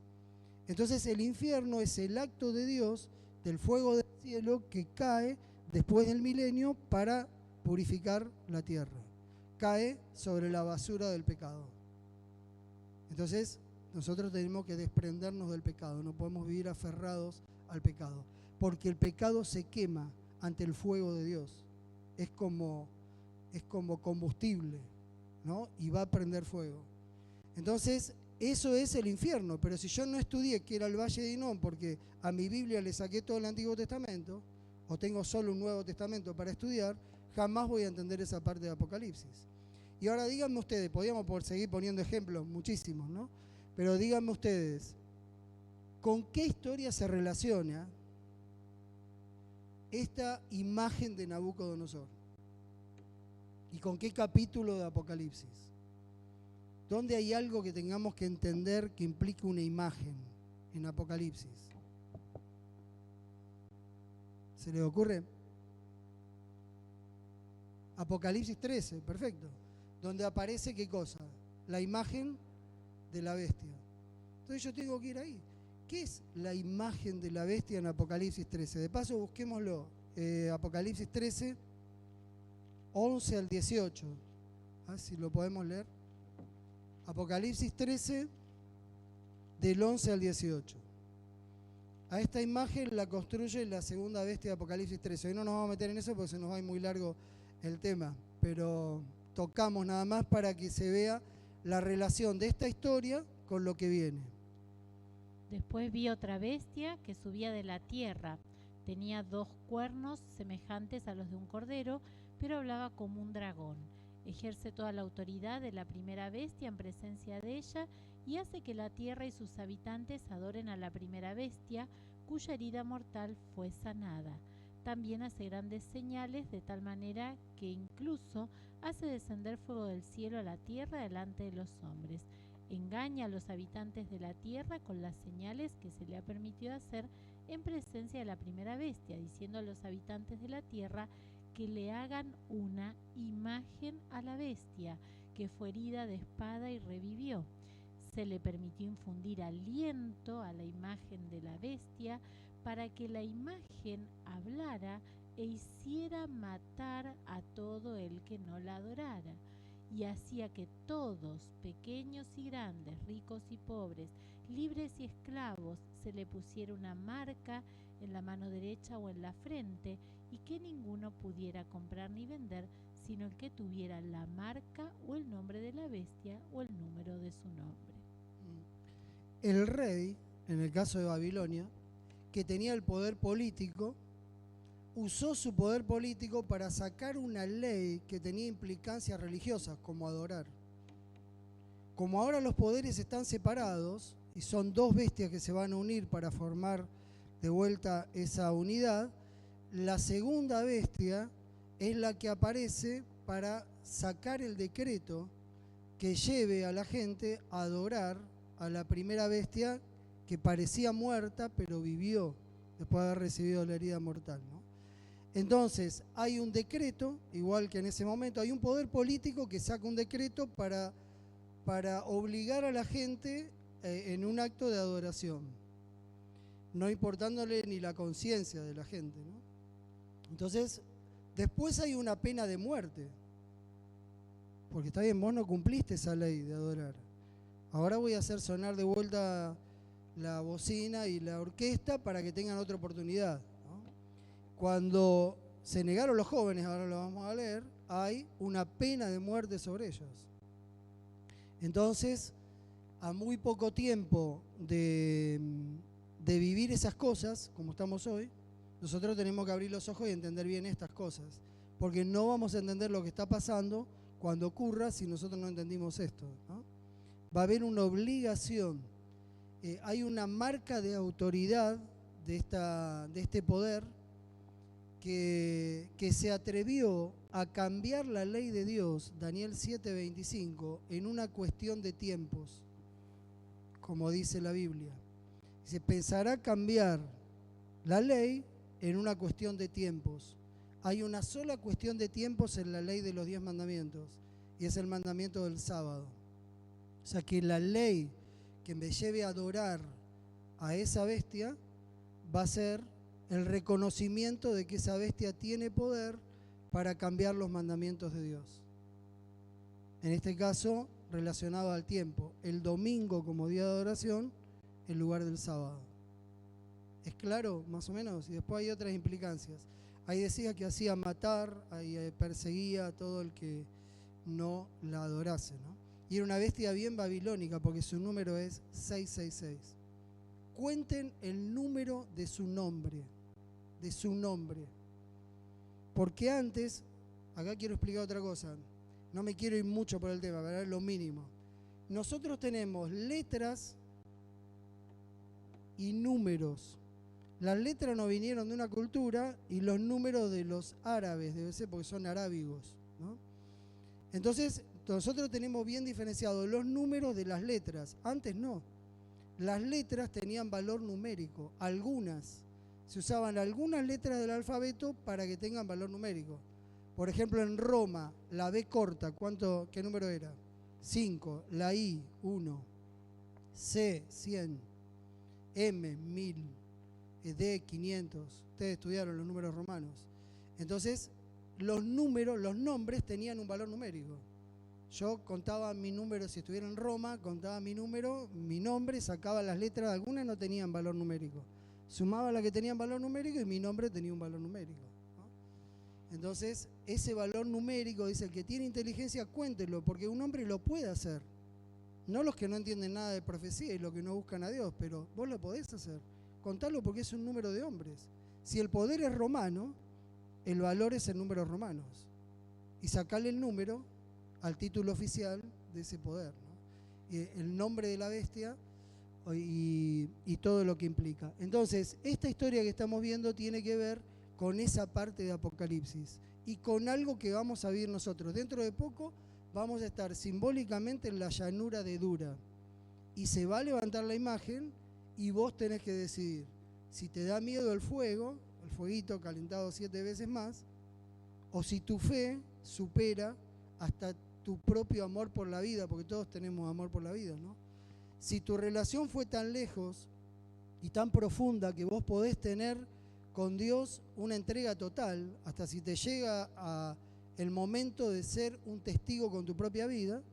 Entonces el infierno es el acto de Dios, del fuego del cielo que cae después del milenio para purificar la tierra. Cae sobre la basura del pecado. Entonces nosotros tenemos que desprendernos del pecado, no podemos vivir aferrados al pecado, porque el pecado se quema ante el fuego de Dios. Es como combustible, ¿no? Y va a prender fuego. Entonces, eso es el infierno. Pero si yo no estudié qué era el Valle de Hinnom, porque a mi Biblia le saqué todo el Antiguo Testamento, o tengo solo un Nuevo Testamento para estudiar, jamás voy a entender esa parte de Apocalipsis. Y ahora díganme ustedes, podríamos seguir poniendo ejemplos, muchísimos, ¿no? Pero díganme ustedes, ¿con qué historia se relaciona esta imagen de Nabucodonosor? ¿Y con qué capítulo de Apocalipsis? ¿Dónde hay algo que tengamos que entender que implica una imagen en Apocalipsis? ¿Se les ocurre? Apocalipsis 13, perfecto. Donde aparece, ¿qué cosa? La imagen de la bestia. Entonces yo tengo que ir ahí. ¿Qué es la imagen de la bestia en Apocalipsis 13? De paso, busquémoslo. Apocalipsis 13, 11 al 18. A ver si lo podemos leer. Apocalipsis 13, del 11 al 18. A esta imagen la construye la segunda bestia de Apocalipsis 13. Hoy no nos vamos a meter en eso porque se nos va a ir muy largo el tema, pero tocamos nada más para que se vea la relación de esta historia con lo que viene. Después vi otra bestia que subía de la tierra. Tenía 2 cuernos semejantes a los de un cordero, pero hablaba como un dragón. Ejerce toda la autoridad de la primera bestia en presencia de ella y hace que la tierra y sus habitantes adoren a la primera bestia, cuya herida mortal fue sanada. También hace grandes señales, de tal manera que incluso hace descender fuego del cielo a la tierra delante de los hombres. Engaña a los habitantes de la tierra con las señales que se le ha permitido hacer en presencia de la primera bestia, diciendo a los habitantes de la tierra que le hagan una imagen a la bestia, que fue herida de espada y revivió. Se le permitió infundir aliento a la imagen de la bestia para que la imagen hablara e hiciera matar a todo el que no la adorara. Y hacía que todos, pequeños y grandes, ricos y pobres, libres y esclavos, se le pusiera una marca en la mano derecha o en la frente, y que ninguno pudiera comprar ni vender, sino el que tuviera la marca o el nombre de la bestia o el número de su nombre. El rey, en el caso de Babilonia, que tenía el poder político, usó su poder político para sacar una ley que tenía implicancias religiosas, como adorar. Como ahora los poderes están separados y son 2 bestias que se van a unir para formar de vuelta esa unidad, la segunda bestia es la que aparece para sacar el decreto que lleve a la gente a adorar a la primera bestia que parecía muerta pero vivió después de haber recibido la herida mortal, ¿no? Entonces hay un decreto, igual que en ese momento, hay un poder político que saca un decreto para obligar a la gente en un acto de adoración, no importándole ni la conciencia de la gente, ¿no? Entonces, después hay una pena de muerte, porque está bien, vos no cumpliste esa ley de adorar. Ahora voy a hacer sonar de vuelta la bocina y la orquesta para que tengan otra oportunidad, ¿no? Cuando se negaron los jóvenes, ahora lo vamos a leer, hay una pena de muerte sobre ellos. Entonces, a muy poco tiempo de vivir esas cosas, como estamos hoy, nosotros tenemos que abrir los ojos y entender bien estas cosas, porque no vamos a entender lo que está pasando cuando ocurra si nosotros no entendimos esto, ¿no? Va a haber una obligación, hay una marca de autoridad de este poder que se atrevió a cambiar la ley de Dios, Daniel 7:25, en una cuestión de tiempos, como dice la Biblia. Se pensará cambiar la ley en una cuestión de tiempos. Hay una sola cuestión de tiempos en la ley de los 10 mandamientos, y es el mandamiento del sábado. O sea que la ley que me lleve a adorar a esa bestia va a ser el reconocimiento de que esa bestia tiene poder para cambiar los mandamientos de Dios. En este caso, relacionado al tiempo, el domingo como día de adoración en lugar del sábado. ¿Es claro, más o menos? Y después hay otras implicancias. Ahí decía que hacía matar, ahí perseguía a todo el que no la adorase, ¿no? Y era una bestia bien babilónica porque su número es 666. Cuenten el número de su nombre, porque antes, acá quiero explicar otra cosa, no me quiero ir mucho por el tema, pero es lo mínimo. Nosotros tenemos letras y números. Las letras no vinieron de una cultura y los números de los árabes, debe ser porque son arábigos, ¿no? Entonces, nosotros tenemos bien diferenciados los números de las letras. Antes no. Las letras tenían valor numérico. Algunas. Se usaban algunas letras del alfabeto para que tengan valor numérico. Por ejemplo, en Roma, la B corta, ¿qué número era? 5. La I, 1. C, 100. M, 1000. D, 500. Ustedes estudiaron los números romanos. Entonces, los nombres tenían un valor numérico. Yo contaba mi número, si estuviera en Roma, contaba mi número, mi nombre, sacaba las letras, algunas no tenían valor numérico. Sumaba las que tenían valor numérico y mi nombre tenía un valor numérico, ¿no? Entonces, ese valor numérico, dice, el que tiene inteligencia, cuéntelo, porque un hombre lo puede hacer. No los que no entienden nada de profecía y los que no buscan a Dios, pero vos lo podés hacer. Contalo porque es un número de hombres. Si el poder es romano, el valor es el número romanos. Y sacarle el número al título oficial de ese poder, ¿no? El nombre de la bestia y todo lo que implica. Entonces, esta historia que estamos viendo tiene que ver con esa parte de Apocalipsis y con algo que vamos a vivir nosotros. Dentro de poco vamos a estar simbólicamente en la llanura de Dura y se va a levantar la imagen y vos tenés que decidir si te da miedo el fuego, el fueguito calentado 7 veces más, o si tu fe supera hasta tu propio amor por la vida, porque todos tenemos amor por la vida, ¿no? Si tu relación fue tan lejos y tan profunda que vos podés tener con Dios una entrega total, hasta si te llega a el momento de ser un testigo con tu propia vida,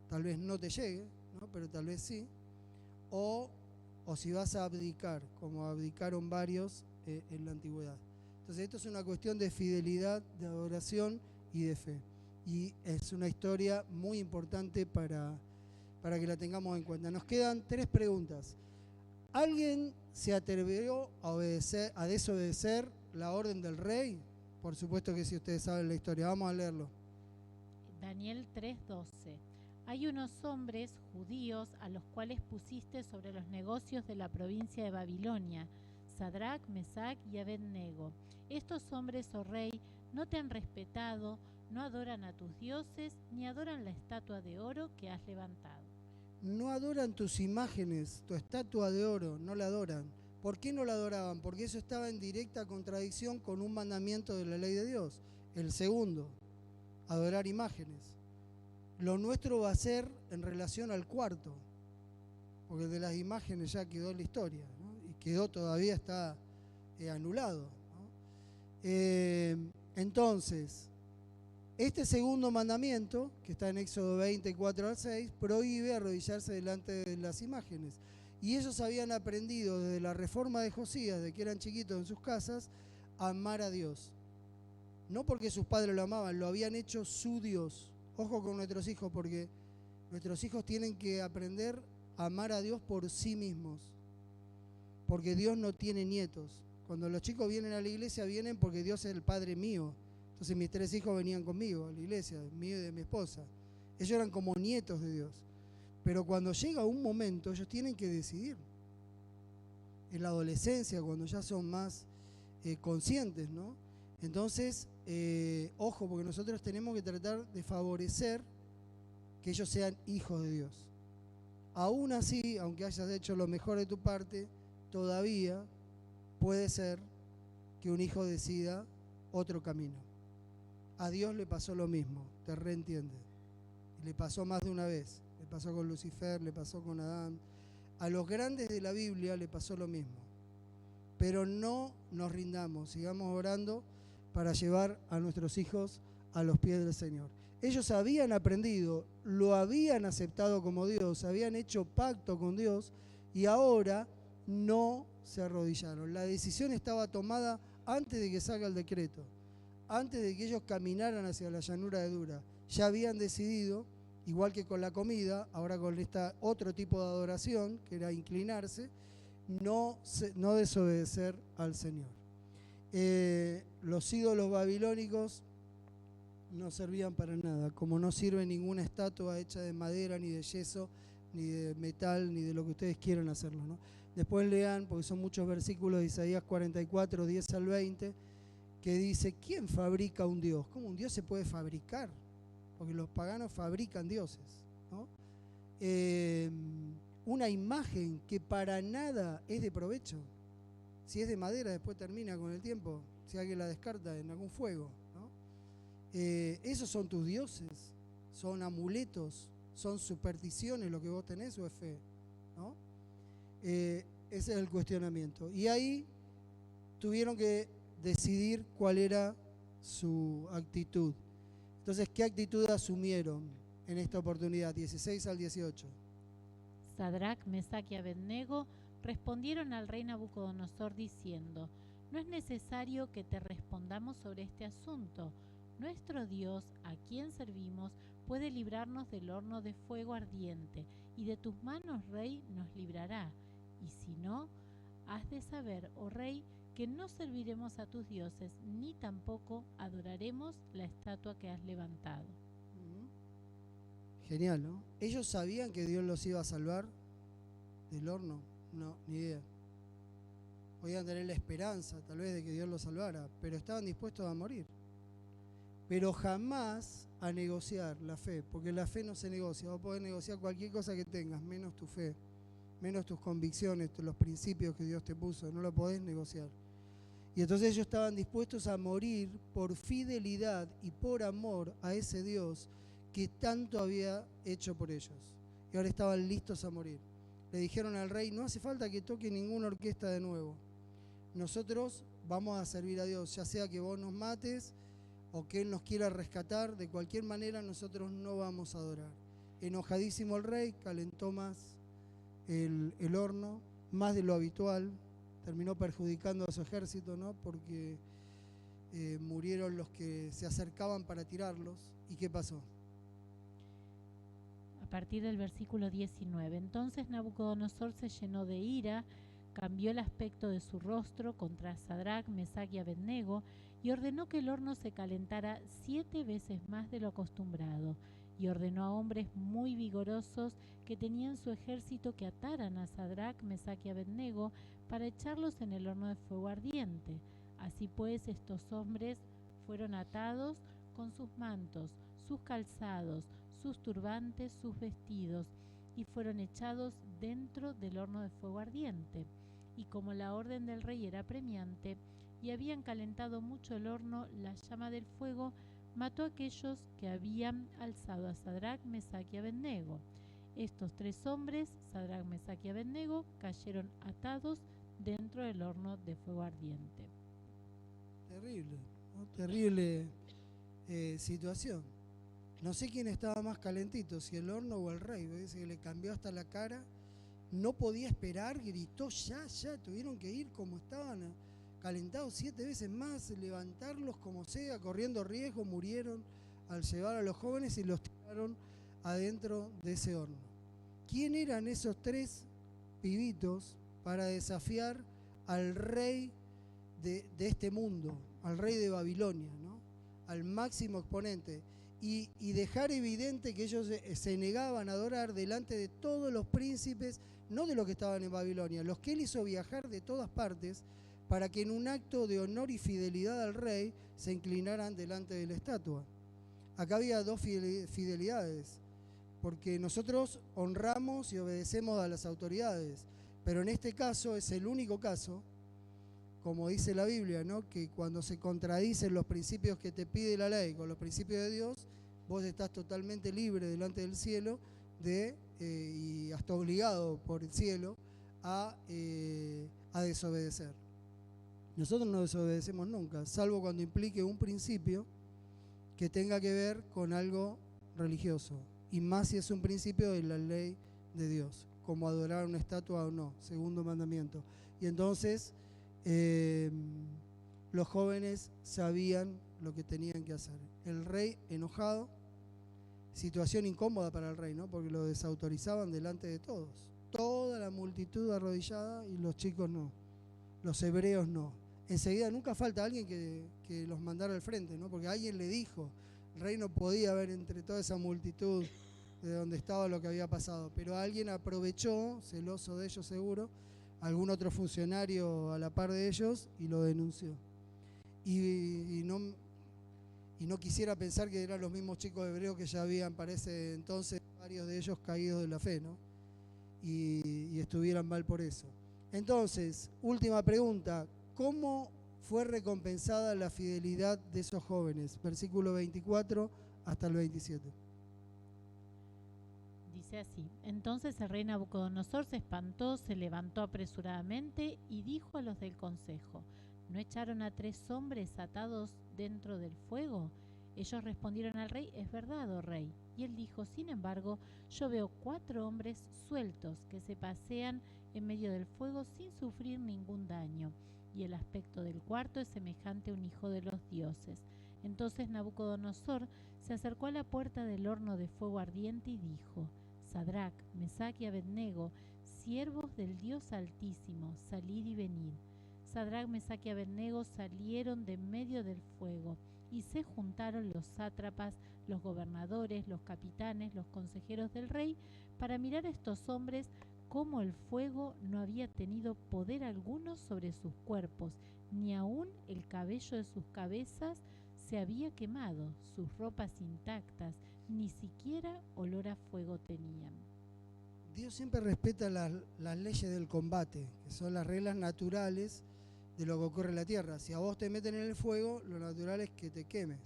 tal vez no te llegue, ¿no? Pero tal vez sí, o si vas a abdicar, como abdicaron varios en la antigüedad. Entonces esto es una cuestión de fidelidad, de adoración y de fe. Y es una historia muy importante para que la tengamos en cuenta. Nos quedan 3 preguntas. ¿Alguien se atrevió a desobedecer la orden del rey? Por supuesto que sí, ustedes saben la historia. Vamos a leerlo. Daniel 3:12. Hay unos hombres judíos a los cuales pusiste sobre los negocios de la provincia de Babilonia, Sadrac, Mesac y Abednego. Estos hombres, oh rey, no te han respetado, no adoran a tus dioses, ni adoran la estatua de oro que has levantado. No adoran tus imágenes, tu estatua de oro, no la adoran. ¿Por qué no la adoraban? Porque eso estaba en directa contradicción con un mandamiento de la ley de Dios. El segundo, adorar imágenes. Lo nuestro va a ser en relación al cuarto, porque de las imágenes ya quedó en la historia, ¿no? Y quedó, todavía está anulado, ¿no? Entonces, este segundo mandamiento, que está en Éxodo 24 al 6, prohíbe arrodillarse delante de las imágenes. Y ellos habían aprendido desde la reforma de Josías, de que eran chiquitos en sus casas, a amar a Dios. No porque sus padres lo amaban, lo habían hecho su Dios. Ojo con nuestros hijos, porque nuestros hijos tienen que aprender a amar a Dios por sí mismos. Porque Dios no tiene nietos. Cuando los chicos vienen a la iglesia, vienen porque Dios es el Padre mío. Entonces mis 3 hijos venían conmigo a la iglesia, mío y de mi esposa. Ellos eran como nietos de Dios. Pero cuando llega un momento, ellos tienen que decidir. En la adolescencia, cuando ya son más conscientes, ¿no? Entonces, ojo, porque nosotros tenemos que tratar de favorecer que ellos sean hijos de Dios. Aún así, aunque hayas hecho lo mejor de tu parte, todavía puede ser que un hijo decida otro camino. A Dios le pasó lo mismo, te reentiende. Le pasó más de una vez. Le pasó con Lucifer, le pasó con Adán. A los grandes de la Biblia le pasó lo mismo. Pero no nos rindamos, sigamos orando para llevar a nuestros hijos a los pies del Señor. Ellos habían aprendido, lo habían aceptado como Dios, habían hecho pacto con Dios y ahora no se arrodillaron. La decisión estaba tomada antes de que salga el decreto, antes de que ellos caminaran hacia la llanura de Dura. ya habían decidido, igual que con la comida, ahora con esta otro tipo de adoración, que era inclinarse, no desobedecer al Señor. Los ídolos babilónicos no servían para nada, como no sirve ninguna estatua hecha de madera, ni de yeso, ni de metal, ni de lo que ustedes quieran hacerlo, ¿no? Después lean, porque son muchos versículos de Isaías 44, 10 al 20, que dice, ¿quién fabrica un Dios? ¿Cómo un Dios se puede fabricar? Porque los paganos fabrican dioses, ¿no? Una imagen que para nada es de provecho. Si es de madera, después termina con el tiempo, si alguien la descarta en algún fuego, ¿no? Esos son tus dioses, son amuletos, son supersticiones lo que vos tenés o es fe, ¿no? Ese es el cuestionamiento. Y ahí tuvieron que decidir cuál era su actitud. Entonces, ¿qué actitud asumieron en esta oportunidad? 16 al 18. Sadrac, Mesac y Abednego respondieron al rey Nabucodonosor diciendo: no es necesario que te respondamos sobre este asunto. Nuestro Dios, a quien servimos, puede librarnos del horno de fuego ardiente, y de tus manos, rey, nos librará. Y si no, has de saber, oh rey, que no serviremos a tus dioses, ni tampoco adoraremos la estatua que has levantado. Genial, ¿no? ¿Ellos sabían que Dios los iba a salvar del horno? No, ni idea. Podían tener la esperanza, tal vez, de que Dios los salvara, pero estaban dispuestos a morir. Pero jamás a negociar la fe, porque la fe no se negocia. Vos podés negociar cualquier cosa que tengas, menos tu fe, menos tus convicciones, los principios que Dios te puso, no lo podés negociar. Y entonces ellos estaban dispuestos a morir por fidelidad y por amor a ese Dios que tanto había hecho por ellos. Y ahora estaban listos a morir. Le dijeron al rey, no hace falta que toque ninguna orquesta de nuevo. Nosotros vamos a servir a Dios, ya sea que vos nos mates o que Él nos quiera rescatar, de cualquier manera nosotros no vamos a adorar. Enojadísimo el rey, calentó más el horno, más de lo habitual, terminó perjudicando a su ejército, ¿no? Porque murieron los que se acercaban para tirarlos. ¿Y qué pasó? A partir del versículo 19. Entonces Nabucodonosor se llenó de ira, cambió el aspecto de su rostro contra Sadrac, Mesac y Abednego, y ordenó que el horno se calentara 7 veces más de lo acostumbrado, y ordenó a hombres muy vigorosos que tenían su ejército que ataran a Sadrac, Mesac y Abednego para echarlos en el horno de fuego ardiente. Así pues, estos hombres fueron atados con sus mantos, sus calzados, sus turbantes, sus vestidos, y fueron echados dentro del horno de fuego ardiente. Y como la orden del rey era apremiante, y habían calentado mucho el horno, la llama del fuego mató a aquellos que habían alzado a Sadrac, Mesac y Abednego. Estos 3 hombres, Sadrac, Mesac y Abednego, cayeron atados dentro del horno de fuego ardiente. Terrible, ¿no? Terrible situación. No sé quién estaba más calentito, si el horno o el rey. Dice que le cambió hasta la cara, no podía esperar, gritó ya, tuvieron que ir como estaban, calentados 7 veces más, levantarlos como sea, corriendo riesgo, murieron al llevar a los jóvenes y los tiraron adentro de ese horno. ¿Quién eran esos 3 pibitos para desafiar al rey de este mundo, al rey de Babilonia, ¿no? Al máximo exponente? Y dejar evidente que ellos se negaban a adorar delante de todos los príncipes, no de los que estaban en Babilonia, los que él hizo viajar de todas partes para que en un acto de honor y fidelidad al rey se inclinaran delante de la estatua. Acá había 2 fidelidades, porque nosotros honramos y obedecemos a las autoridades, pero en este caso es el único caso, como dice la Biblia, ¿no? Que cuando se contradicen los principios que te pide la ley con los principios de Dios, vos estás totalmente libre delante del cielo y hasta obligado por el cielo a desobedecer. Nosotros no desobedecemos nunca, salvo cuando implique un principio que tenga que ver con algo religioso, y más si es un principio de la ley de Dios, como adorar una estatua o no, segundo mandamiento. Y entonces los jóvenes sabían lo que tenían que hacer. El rey enojado situación incómoda para el rey, ¿no? Porque lo desautorizaban delante de todos. Toda la multitud arrodillada y los chicos no, los hebreos no. Enseguida nunca falta alguien que los mandara al frente, ¿no? Porque alguien le dijo, el rey no podía ver entre toda esa multitud de donde estaba lo que había pasado, pero alguien aprovechó, celoso de ellos seguro, algún otro funcionario a la par de ellos y lo denunció. Y no quisiera pensar que eran los mismos chicos hebreos que ya habían, parece entonces, varios de ellos caídos de la fe, ¿no? Y estuvieran mal por eso. Entonces, última pregunta, ¿cómo fue recompensada la fidelidad de esos jóvenes? Versículo 24 hasta el 27. Dice así: entonces el rey Nabucodonosor se espantó, se levantó apresuradamente y dijo a los del consejo: ¿no echaron a 3 hombres atados dentro del fuego? Ellos respondieron al rey: es verdad, oh rey. Y él dijo: sin embargo, yo veo 4 hombres sueltos que se pasean en medio del fuego sin sufrir ningún daño, y el aspecto del cuarto es semejante a un hijo de los dioses. Entonces Nabucodonosor se acercó a la puerta del horno de fuego ardiente y dijo: Sadrac, Mesac y Abednego, siervos del Dios Altísimo, salid y venid. Sadrac, Mesac y Abednego salieron de medio del fuego, y se juntaron los sátrapas, los gobernadores, los capitanes, los consejeros del rey, para mirar a estos hombres cómo el fuego no había tenido poder alguno sobre sus cuerpos, ni aun el cabello de sus cabezas se había quemado, sus ropas intactas, ni siquiera olor a fuego tenían. Dios siempre respeta las leyes del combate, que son las reglas naturales de lo que ocurre en la tierra. Si a vos te meten en el fuego, lo natural es que te quemes.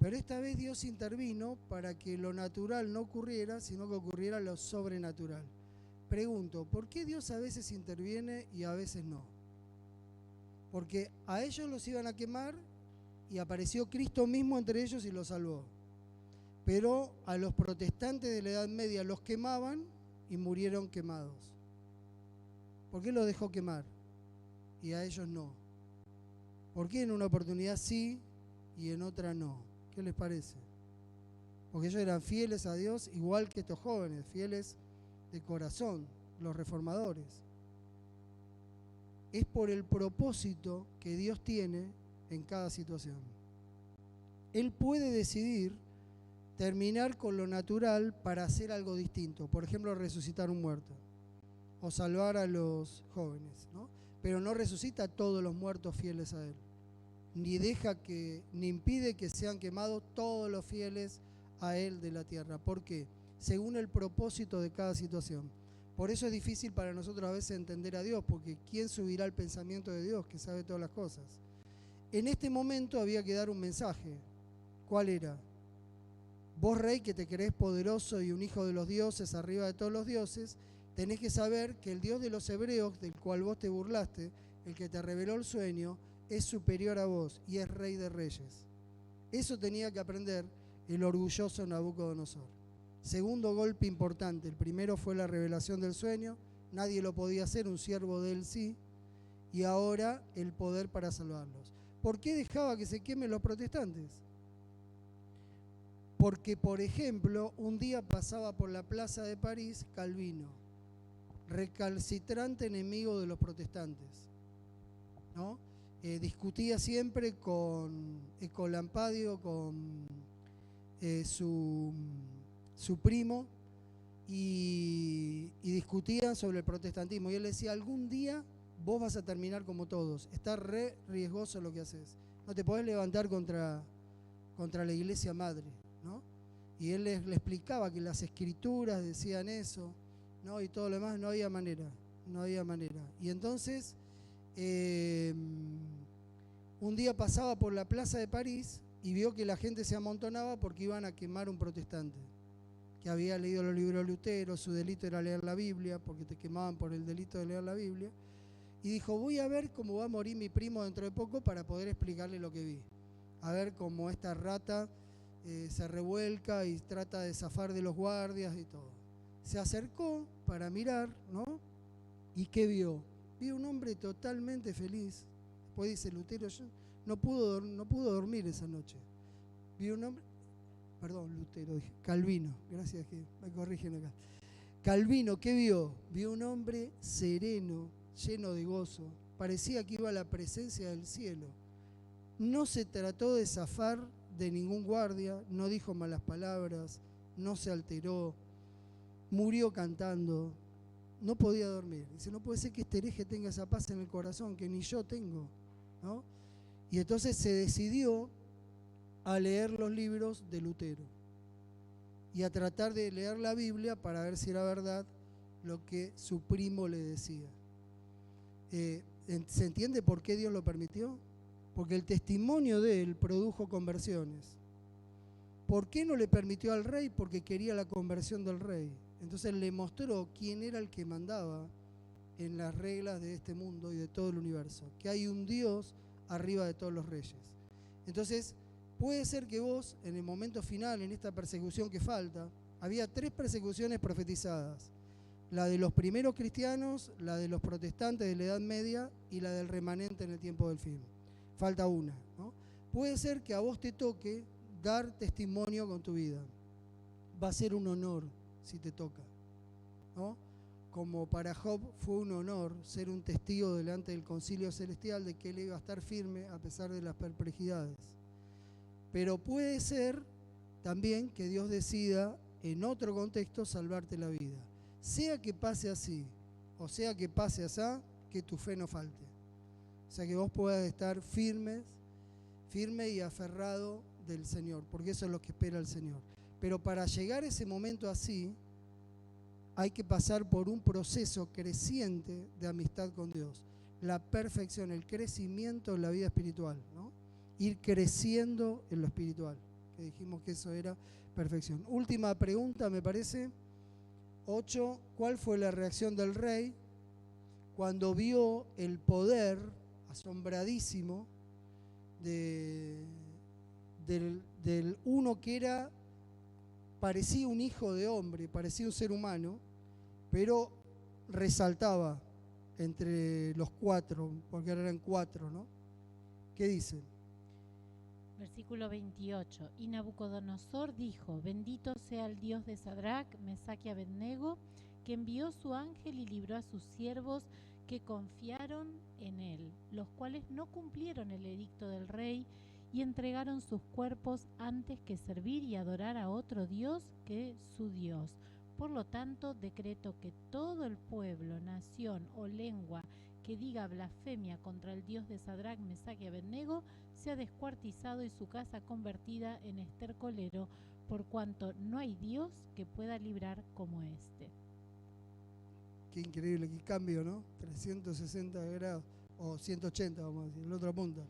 Pero esta vez Dios intervino para que lo natural no ocurriera, sino que ocurriera lo sobrenatural. Pregunto, ¿por qué Dios a veces interviene y a veces no? Porque a ellos los iban a quemar y apareció Cristo mismo entre ellos y los salvó. Pero a los protestantes de la Edad Media los quemaban y murieron quemados. ¿Por qué los dejó quemar y a ellos no? ¿Por qué en una oportunidad sí y en otra no? ¿Qué les parece? Porque ellos eran fieles a Dios, igual que estos jóvenes, fieles de corazón, los reformadores. Es por el propósito que Dios tiene en cada situación. Él puede decidir terminar con lo natural para hacer algo distinto, por ejemplo, resucitar un muerto o salvar a los jóvenes, ¿no? Pero no resucita a todos los muertos fieles a Él, ni impide que sean quemados todos los fieles a Él de la tierra. ¿Por qué? Según el propósito de cada situación. Por eso es difícil para nosotros a veces entender a Dios, porque ¿quién subirá al pensamiento de Dios que sabe todas las cosas? En este momento había que dar un mensaje. ¿Cuál era? Vos, rey, que te creés poderoso y un hijo de los dioses, arriba de todos los dioses, tenés que saber que el Dios de los hebreos, del cual vos te burlaste, el que te reveló el sueño, es superior a vos y es rey de reyes. Eso tenía que aprender el orgulloso Nabucodonosor. Segundo golpe importante. El primero fue la revelación del sueño. Nadie lo podía hacer, un siervo de él sí. Y ahora el poder para salvarlos. ¿Por qué dejaba que se quemen los protestantes? Porque, por ejemplo, un día pasaba por la plaza de París Calvino, recalcitrante enemigo de los protestantes, ¿no? Discutía siempre con Ecolampadio, con su primo, y discutían sobre el protestantismo. Y él decía: algún día vos vas a terminar como todos. Está re riesgoso lo que haces. No te podés levantar contra la iglesia madre, ¿no? Y él le explicaba que las escrituras decían eso, ¿no? Y todo lo demás, no había manera. Y entonces, un día pasaba por la plaza de París y vio que la gente se amontonaba porque iban a quemar un protestante que había leído los libros de Lutero. Su delito era leer la Biblia, porque te quemaban por el delito de leer la Biblia. Y dijo: voy a ver cómo va a morir mi primo dentro de poco para poder explicarle lo que vi. A ver cómo esta rata se revuelca y trata de zafar de los guardias y todo. Se acercó para mirar, ¿no? ¿Y qué vio? Vio un hombre totalmente feliz. Después dice Lutero: yo no pudo dormir esa noche. Vio un hombre perdón, Lutero, dije, Calvino, gracias que me corrigen acá. Calvino, ¿qué vio? Vio un hombre sereno, lleno de gozo. Parecía que iba a la presencia del cielo. No se trató de zafar de ningún guardia, no dijo malas palabras, no se alteró, murió cantando, no podía dormir. Dice, no puede ser que este hereje tenga esa paz en el corazón que ni yo tengo, ¿no? Y entonces se decidió a leer los libros de Lutero y a tratar de leer la Biblia para ver si era verdad lo que su primo le decía. ¿Se entiende por qué Dios lo permitió? Porque el testimonio de él produjo conversiones. ¿Por qué no le permitió al rey? Porque quería la conversión del rey. Entonces le mostró quién era el que mandaba en las reglas de este mundo y de todo el universo, que hay un Dios arriba de todos los reyes. Entonces, puede ser que vos, en el momento final, en esta persecución que falta, había 3 persecuciones profetizadas: la de los primeros cristianos, la de los protestantes de la Edad Media y la del remanente en el tiempo del fin. Falta una, ¿no? Puede ser que a vos te toque dar testimonio con tu vida. Va a ser un honor si te toca, ¿no? Como para Job fue un honor ser un testigo delante del concilio celestial de que él iba a estar firme a pesar de las perplejidades. Pero puede ser también que Dios decida en otro contexto salvarte la vida. Sea que pase así, o sea que pase así, que tu fe no falte. O sea que vos puedas estar firme y aferrado del Señor, porque eso es lo que espera el Señor. Pero para llegar a ese momento así, hay que pasar por un proceso creciente de amistad con Dios. La perfección, el crecimiento en la vida espiritual, ¿no? Ir creciendo en lo espiritual, que dijimos que eso era perfección. Última pregunta, me parece. 8. ¿Cuál fue la reacción del rey cuando vio el poder asombradísimo del uno que parecía un hijo de hombre, parecía un ser humano, pero resaltaba entre los 4, porque eran 4, ¿no? ¿Qué dice? Versículo 28. Y Nabucodonosor dijo: bendito sea el Dios de Sadrac, Mesac y Abednego, que envió su ángel y libró a sus siervos que confiaron en él, los cuales no cumplieron el edicto del rey y entregaron sus cuerpos antes que servir y adorar a otro Dios que su Dios. Por lo tanto, decreto que todo el pueblo, nación o lengua que diga blasfemia contra el Dios de Sadrac, Mesac y Abednego sea descuartizado y su casa convertida en estercolero, por cuanto no hay Dios que pueda librar como este. Qué increíble, qué cambio, ¿no? 360 grados, o 180, vamos a decir, la otra punta.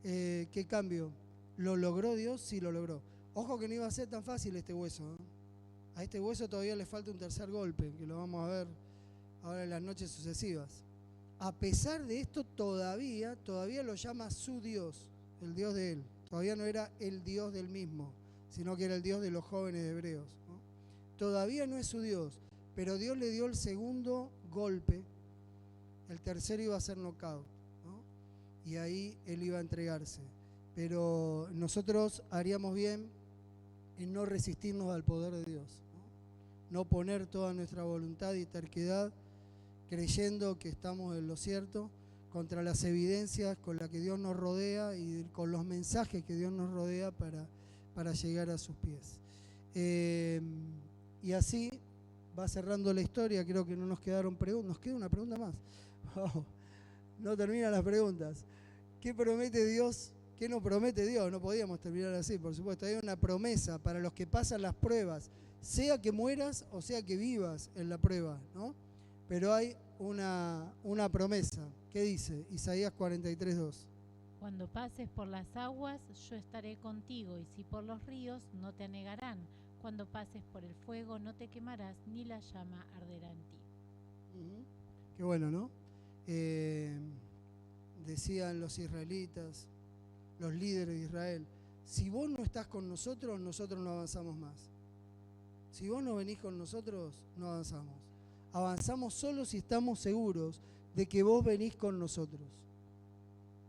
¿Qué cambio? ¿Lo logró Dios? Sí, lo logró. Ojo que no iba a ser tan fácil este hueso, ¿eh? A este hueso todavía le falta un tercer golpe, que lo vamos a ver ahora en las noches sucesivas. A pesar de esto, todavía lo llama su Dios, el Dios de él. Todavía no era el Dios del mismo, sino que era el Dios de los jóvenes hebreos, ¿no? Todavía no es su Dios, pero Dios le dio el segundo golpe. El tercero iba a ser knockout, ¿no? Y ahí él iba a entregarse. Pero nosotros haríamos bien en no resistirnos al poder de Dios, ¿no? No poner toda nuestra voluntad y terquedad creyendo que estamos en lo cierto, contra las evidencias con las que Dios nos rodea y con los mensajes que Dios nos rodea para llegar a sus pies. Y así va cerrando la historia. Creo que no nos quedaron preguntas. Nos queda una pregunta más. Wow. No terminan las preguntas. ¿Qué promete Dios? ¿Qué no promete Dios? No podíamos terminar así, por supuesto. Hay una promesa para los que pasan las pruebas, sea que mueras o sea que vivas en la prueba, ¿no? Pero hay una promesa. ¿Qué dice? Isaías 43:2. Cuando pases por las aguas, yo estaré contigo, y si por los ríos, no te anegarán. Cuando pases por el fuego, no te quemarás, ni la llama arderá en ti. Qué bueno, ¿no? Decían los israelitas, los líderes de Israel, si vos no estás con nosotros, nosotros no avanzamos más. Si vos no venís con nosotros, no avanzamos. Avanzamos solo si estamos seguros de que vos venís con nosotros.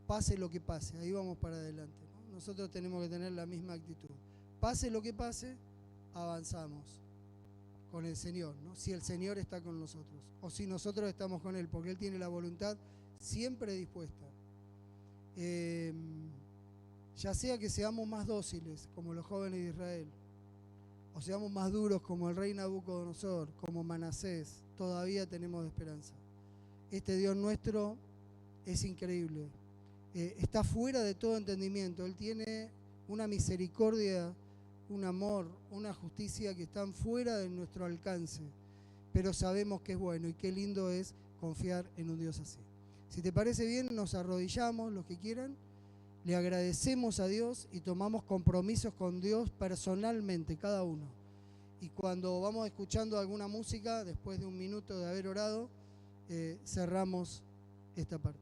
Pase lo que pase, ahí vamos para adelante, ¿no? Nosotros tenemos que tener la misma actitud. pase lo que pase, avanzamos con el Señor, ¿no? Si el Señor está con nosotros o si nosotros estamos con Él, porque Él tiene la voluntad siempre dispuesta. Ya sea que seamos más dóciles como los jóvenes de Israel, o seamos más duros como el rey Nabucodonosor, como Manasés, todavía tenemos esperanza. Este Dios nuestro es increíble, está fuera de todo entendimiento. Él tiene una misericordia, un amor, una justicia que están fuera de nuestro alcance, pero sabemos que es bueno y qué lindo es confiar en un Dios así. Si te parece bien, nos arrodillamos, los que quieran, le agradecemos a Dios y tomamos compromisos con Dios personalmente, cada uno. Y cuando vamos escuchando alguna música, después de un minuto de haber orado, cerramos esta parte.